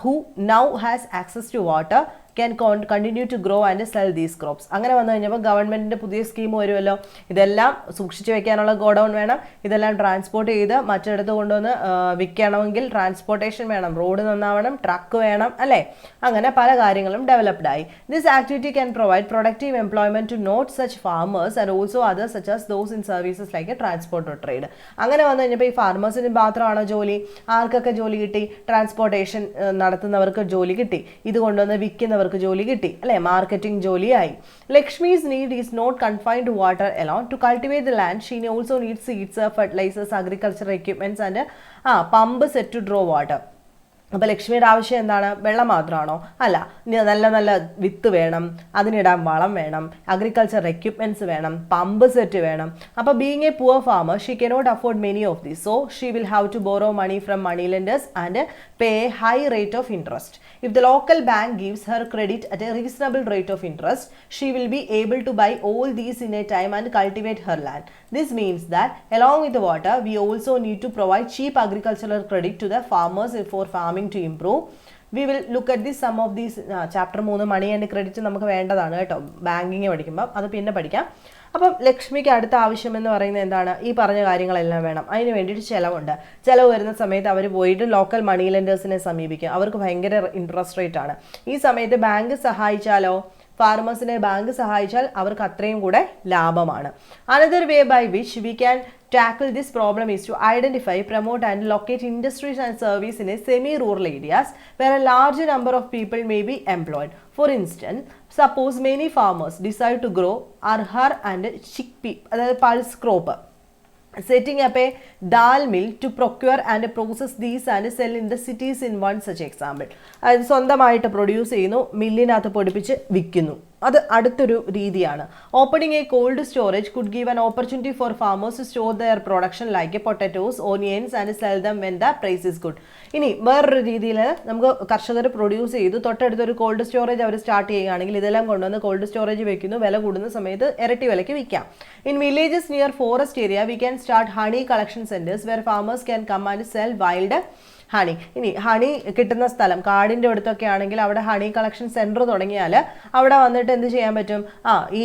who now has access to water can continue to grow and sell these crops. അങ്ങനെ വന്നു കഴിഞ്ഞപ്പോൾ ഗവൺമെന്റിന്റെ പുതിയ scheme വരുമല്ലോ. ഇതെല്ലാം സൂക്ഷിച്ചു വെക്കാനുള്ള godown വേണം, ഇതെല്ലാം ട്രാൻസ്പോർട്ട് ചെയ്ത് മറ്റിടത്ത് കൊണ്ടുവന്ന് വിൽക്കണമെങ്കിൽ ട്രാൻസ്പോർട്ടേഷൻ വേണം, റോഡ് നന്നാവണം, ട്രക്ക് വേണം, അല്ലേ? അങ്ങനെ പല കാര്യങ്ങളും ഡെവലപ്ഡ് ആയി. This activity can provide productive employment to not such farmers and also others such as those in services like a transport or trade. അങ്ങനെ വന്നു കഴിഞ്ഞപ്പോൾ ഈ ഫാർമേഴ്സിന് മാത്രമാണോ ജോലി? ആർക്കൊക്കെ ജോലി കിട്ടി? ട്രാൻസ്പോർട്ടേഷൻ നടത്തുന്നവർക്ക് ജോലി കിട്ടി, ഇത് കൊണ്ടുവന്ന് വിൽക്കുന്നവർക്ക് ജോലി കിട്ടി, അല്ലെ? മാർക്കറ്റിംഗ് ജോലിയായി. Lakshmi's need is not confined to water alone. To cultivate the land she also need seeds, fertilizers, agriculture equipments and pump set to draw water. അപ്പോൾ ലക്ഷ്മിയുടെ ആവശ്യം എന്താണ്? വെള്ളം മാത്രമാണോ? അല്ല, നല്ല നല്ല വിത്ത് വേണം, അതിനിടാൻ വളം വേണം, അഗ്രികൾച്ചർ എക്യുപ്മെൻറ്റ്സ് വേണം, പമ്പ് സെറ്റ് വേണം. അപ്പോൾ being a poor farmer she cannot afford many of these, so she will have to borrow money from money lenders and pay a high rate of interest. If the local bank gives her credit at a reasonable rate of interest, she will be able to buy all these in a time and cultivate her land. This means that along with the water, we also need to provide cheap agricultural credit to the farmers for farming to improve. We will look at this some of these chapter 3 money and credit നമുക്ക് വേണ്ടതാണ് കേട്ടോ, banking പഠിക്കുമ്പോൾ അത് പിന്നെ പഠിക്കാം. അപ്പം ലക്ഷ്മിക്ക് അടുത്ത ആവശ്യം എന്ന് പറയുന്നത് എന്താണ്? ഈ പറഞ്ഞ കാര്യങ്ങളെല്ലാം വേണം. അതിന് വേണ്ടിയിട്ട് ചിലവുണ്ട്. ചിലവ് വരുന്ന സമയത്ത് അവർ പോയിട്ട് ലോക്കൽ മണി ലെൻഡേഴ്സിനെ സമീപിക്കും. അവർക്ക് ഭയങ്കര ഇൻട്രസ്റ്റ് റേറ്റ് ആണ്. ഈ സമയത്ത് ബാങ്ക് സഹായിച്ചാലോ, ഫാർമേഴ്സിനെ ബാങ്ക് സഹായിച്ചാൽ അവർക്ക് അത്രയും കൂടെ ലാഭമാണ്. Another way by which we can tackle this problem is to identify, promote and locate industries and service in a semi-rural areas where a large number of people may be employed. For instance, suppose many farmers decide to grow arhar and chickpea, pulse crop, setting up a dal mill to procure and process these and sell in the cities in one such example. അത് സ്വന്തമായിട്ട് produce ചെയ്യുന്നു, മില്ലിനകത്ത് പൊടിപ്പിച്ച് വിൽക്കുന്നു. അത് അടുത്തൊരു രീതിയാണ്. Opening a cold storage could give an opportunity for farmers to store their production like potatoes, onions and sell them when the price is good. ഇനി വേറൊരു രീതിയിൽ നമുക്ക് കർഷകർ പ്രൊഡ്യൂസ് ചെയ്തു, തൊട്ടടുത്തൊരു കോൾഡ് സ്റ്റോറേജ് അവർ സ്റ്റാർട്ട് ചെയ്യുകയാണെങ്കിൽ ഇതെല്ലാം കൊണ്ടുവന്ന് കോൾഡ് സ്റ്റോറേജ് വെക്കുന്നു, വില കൂടുന്ന സമയത്ത് ഇരട്ടി വിലയ്ക്ക് വിൽക്കാം. In villages near forest area we can start honey collection centres where farmers can come and sell wild honey. ഇനി ഹണി കിട്ടുന്ന സ്ഥലം കാടിൻ്റെ അടുത്തൊക്കെ ആണെങ്കിൽ അവിടെ ഹണി കളക്ഷൻ സെൻറ്റർ തുടങ്ങിയാൽ അവിടെ വന്നിട്ട് എന്ത് ചെയ്യാൻ പറ്റും? ഈ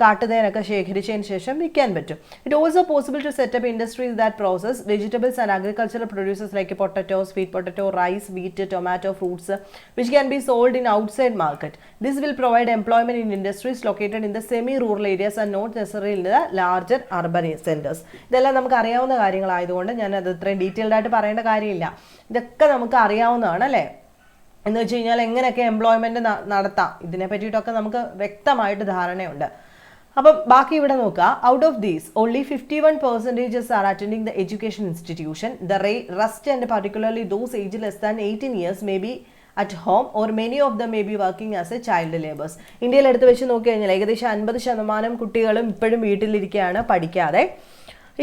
കാട്ടുതേനൊക്കെ ശേഖരിച്ചതിന് ശേഷം വിൽക്കാൻ പറ്റും. It also possible to setup industries that process vegetables and agricultural producers like potato, sweet potato, rice, wheat, tomato, fruits which can be sold in outside market. This will provide employment in industries located in the semi rural areas and not necessary in the larger urban centres. ഇതെല്ലാം നമുക്ക് അറിയാവുന്ന കാര്യങ്ങളായതുകൊണ്ട് ഞാൻ അത് ഇത്രയും detailed ആയിട്ട് പറയേണ്ട കാര്യമില്ല. ഇതൊക്കെ നമുക്ക് അറിയാവുന്നതാണ് അല്ലേ? എന്ന് വെച്ച് കഴിഞ്ഞാൽ എങ്ങനെയൊക്കെ എംപ്ലോയ്മെന്റ് നടത്താം ഇതിനെ പറ്റിയിട്ടൊക്കെ നമുക്ക് വ്യക്തമായിട്ട് ധാരണയുണ്ട്. അപ്പം ബാക്കി ഇവിടെ നോക്കുക. Out of these only 51% R attending the education institution. The rest and particularly those age less than 18 years may be at home or many of them may be working as a child laborers. ഇന്ത്യയിൽ എടുത്ത് വെച്ച് നോക്കി കഴിഞ്ഞാൽ ഏകദേശം 50% കുട്ടികളും ഇപ്പോഴും വീട്ടിലിരിക്കുകയാണ് പഠിക്കാതെ.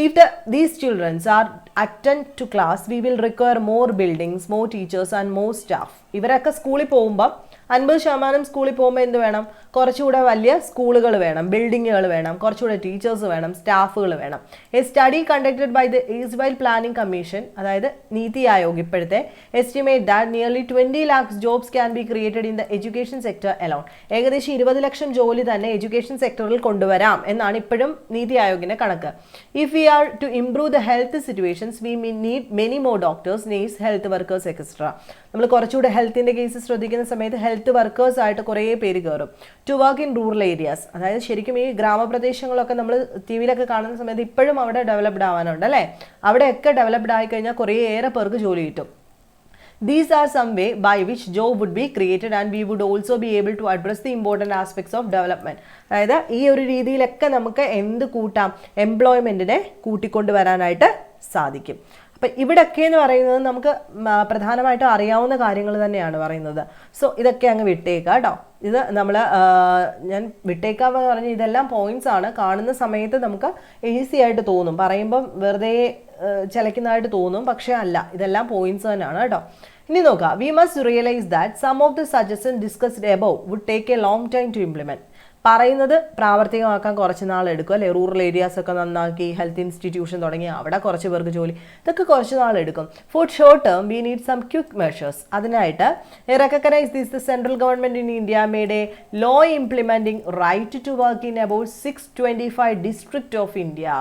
If these children are attend to class, we will require more buildings, more teachers and more staff. ഇവരൊക്കെ സ്കൂളിൽ പോകുമ്പോൾ 50% സ്കൂളിൽ പോകുമ്പോൾ എന്ത് വേണം? കുറച്ചുകൂടെ വലിയ സ്കൂളുകൾ വേണം, ബിൽഡിങ്ങുകൾ വേണം, കുറച്ചുകൂടെ ടീച്ചേഴ്സ് വേണം, സ്റ്റാഫുകൾ വേണം. A study conducted by the erstwhile planning commission, അതായത് നീതി ആയോഗ് ഇപ്പോഴത്തെ, estimate that nearly 20 lakhs jobs can be created in the education sector alone. ഏകദേശം 20 ലക്ഷം ജോലി തന്നെ എഡ്യൂക്കേഷൻ സെക്ടറിൽ കൊണ്ടുവരാം എന്നാണ് ഇപ്പോഴും നീതി ആയോഗിന്റെ കണക്ക്. If we are to improve the health situations we need many more doctors, nurse, health workers etcetera. നമ്മൾ കുറച്ചുകൂടെ ഹെൽത്തിന്റെ കേസ് ശ്രദ്ധിക്കുന്ന സമയത്ത് ഹെൽത്ത് വർക്കേഴ്സ് ആയിട്ട് കുറേ പേര് കയറും. To work in rural areas, അതായത് ശരിക്കും ഈ ഗ്രാമപ്രദേശങ്ങളൊക്കെ നമ്മൾ ടി വിയിലൊക്കെ കാണുന്ന സമയത്ത് ഇപ്പോഴും അവിടെ ഡെവലപ്ഡ് ആവാനുണ്ട് അല്ലേ? അവിടെയൊക്കെ ഡെവലപ്ഡ് ആയി കഴിഞ്ഞാൽ കുറേയേറെ പേർക്ക് ജോലി കിട്ടും. These are some way by which job would be created and we would also be able to address the important aspects of development. അതായത് ഈ ഒരു രീതിയിലൊക്കെ നമുക്ക് എന്ത് കൂട്ടാം? എംപ്ലോയ്മെന്റിനെ കൂട്ടിക്കൊണ്ടുവരാനായിട്ട് സാധിക്കും. അപ്പം ഇവിടെയൊക്കെ എന്ന് പറയുന്നത് നമുക്ക് പ്രധാനമായിട്ടും അറിയാവുന്ന കാര്യങ്ങൾ തന്നെയാണ് പറയുന്നത്. സോ ഇതൊക്കെ അങ്ങ് വിട്ടേക്കാം കേട്ടോ. ഇത് നമ്മൾ ഞാൻ വിട്ടേക്കാമെന്ന് പറഞ്ഞാൽ ഇതെല്ലാം പോയിന്റ്സ് ആണ്. കാണുന്ന സമയത്ത് നമുക്ക് ഈസി ആയിട്ട് തോന്നും, പറയുമ്പം വെറുതെ ചലക്കുന്നതായിട്ട് തോന്നും, പക്ഷേ അല്ല, ഇതെല്ലാം പോയിന്റ്സ് തന്നെയാണ് കേട്ടോ. ഇനി നോക്കാം. We must realise that some of the suggestion discussed above would take a long time to implement. പറയുന്നത് പ്രാവർത്തികമാക്കാൻ കുറച്ച് നാളെടുക്കും അല്ലേ? റൂറൽ ഏരിയാസ് ഒക്കെ നന്നാക്കി ഹെൽത്ത് ഇൻസ്റ്റിറ്റ്യൂഷൻ തുടങ്ങി അവിടെ കുറച്ച് പേർക്ക് ജോലി, ഇതൊക്കെ കുറച്ച് നാളെടുക്കും. For short term we need some quick measures. അതിനായിട്ട് recognise this the central government in India made a law implementing right to work in about 625 district of India.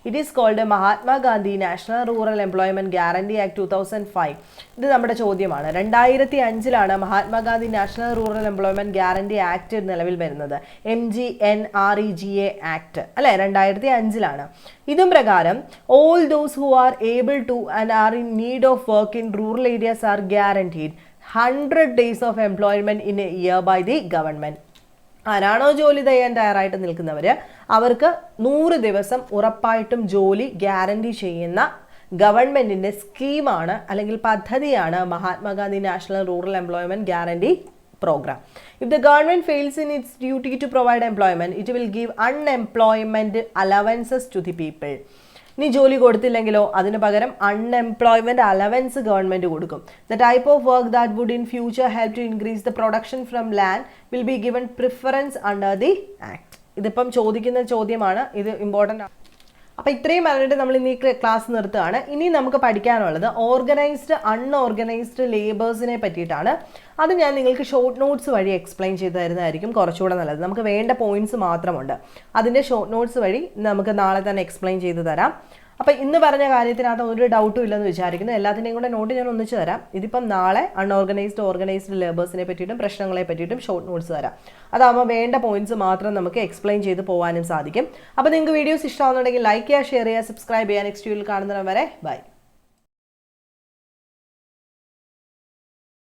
It is called Mahatma Gandhi National Rural Employment Guarantee Act 2005. ഇത് നമ്മുടെ ചോദ്യമാണ്. 2005 Mahatma Gandhi national rural employment guarantee act നിലവിൽ വരുന്നത്. MGNREGA act അല്ലെ, 2005. ഇതും പ്രകാരം all those who are able to and are in need of work in rural areas are guaranteed 100 days of employment in a year by the government. ആരാണോ ജോലി ചെയ്യാൻ തയ്യാറായിട്ട് നിൽക്കുന്നവർ അവർക്ക് 100 ദിവസം ഉറപ്പായിട്ടും ജോലി ഗ്യാരണ്ടി ചെയ്യുന്ന ഗവൺമെൻറ്റിൻ്റെ സ്കീമാണ് അല്ലെങ്കിൽ പദ്ധതിയാണ് Mahatma Gandhi national rural employment guarantee program. If the government fails in its duty to provide employment, it will give unemployment allowances to the people. ഇനി ജോലി കൊടുത്തില്ലെങ്കിലോ അതിന് പകരം അൺഎംപ്ലോയ്മെൻറ്റ് അലവൻസ് ഗവൺമെൻറ് കൊടുക്കും. The type of work that would in future help to increase the production from land will be given preference under the act. ഇതിപ്പം ചോദിക്കുന്ന ചോദ്യമാണ്, ഇത് ഇമ്പോർട്ടൻ്റ്. അപ്പോൾ ഇത്രയും പറഞ്ഞിട്ട് നമ്മൾ ഇന്ന് ഈ ക്ലാസ് നിർത്തുകയാണ്. ഇനി നമുക്ക് പഠിക്കാനുള്ളത് ഓർഗനൈസ്ഡ് അൺഓർഗനൈസ്ഡ് ലേബേഴ്സിനെ പറ്റിയിട്ടാണ്. അത് ഞാൻ നിങ്ങൾക്ക് ഷോർട്ട് നോട്ട്സ് വഴി എക്സ്പ്ലെയിൻ ചെയ്ത് തരുന്നതായിരിക്കും കുറച്ചുകൂടെ നല്ലത്. നമുക്ക് വേണ്ട പോയിന്റ്സ് മാത്രമുണ്ട്, അതിൻ്റെ ഷോർട്ട് നോട്ട്സ് വഴി നമുക്ക് നാളെ തന്നെ എക്സ്പ്ലെയിൻ ചെയ്ത് തരാം. അപ്പോൾ ഇന്ന് പറഞ്ഞ കാര്യത്തിനകത്ത് ഒരു ഡൗട്ടും ഇല്ലെന്ന് വിചാരിക്കുന്നു. എല്ലാത്തിൻ്റെയും കൂടെ നോട്ട് ഞാൻ ഒന്നിച്ച് തരാം. ഇതിപ്പം നാളെ അൺഓർഗനൈസ്ഡ് ഓർഗനൈസ്ഡ് ലേബേഴ്സിനെ പറ്റിയിട്ടും പ്രശ്നങ്ങളെ പറ്റിയിട്ടും ഷോർട്ട് നോട്ട്സ് തരാം. അതാകുമ്പോൾ വേണ്ട പോയിന്റ്സ് മാത്രം നമുക്ക് എക്സ്പ്ലെയിൻ ചെയ്ത് പോകാനും സാധിക്കും. അപ്പോൾ നിങ്ങൾക്ക് വീഡിയോസ് ഇഷ്ടമാകുന്നുണ്ടെങ്കിൽ ലൈക്ക് ചെയ്യുക, ഷെയർ ചെയ്യുക, സബ്സ്ക്രൈബ് ചെയ്യുക. നെക്സ്റ്റ് വീഡിയോയിൽ കാണുന്നവരെ ബൈ.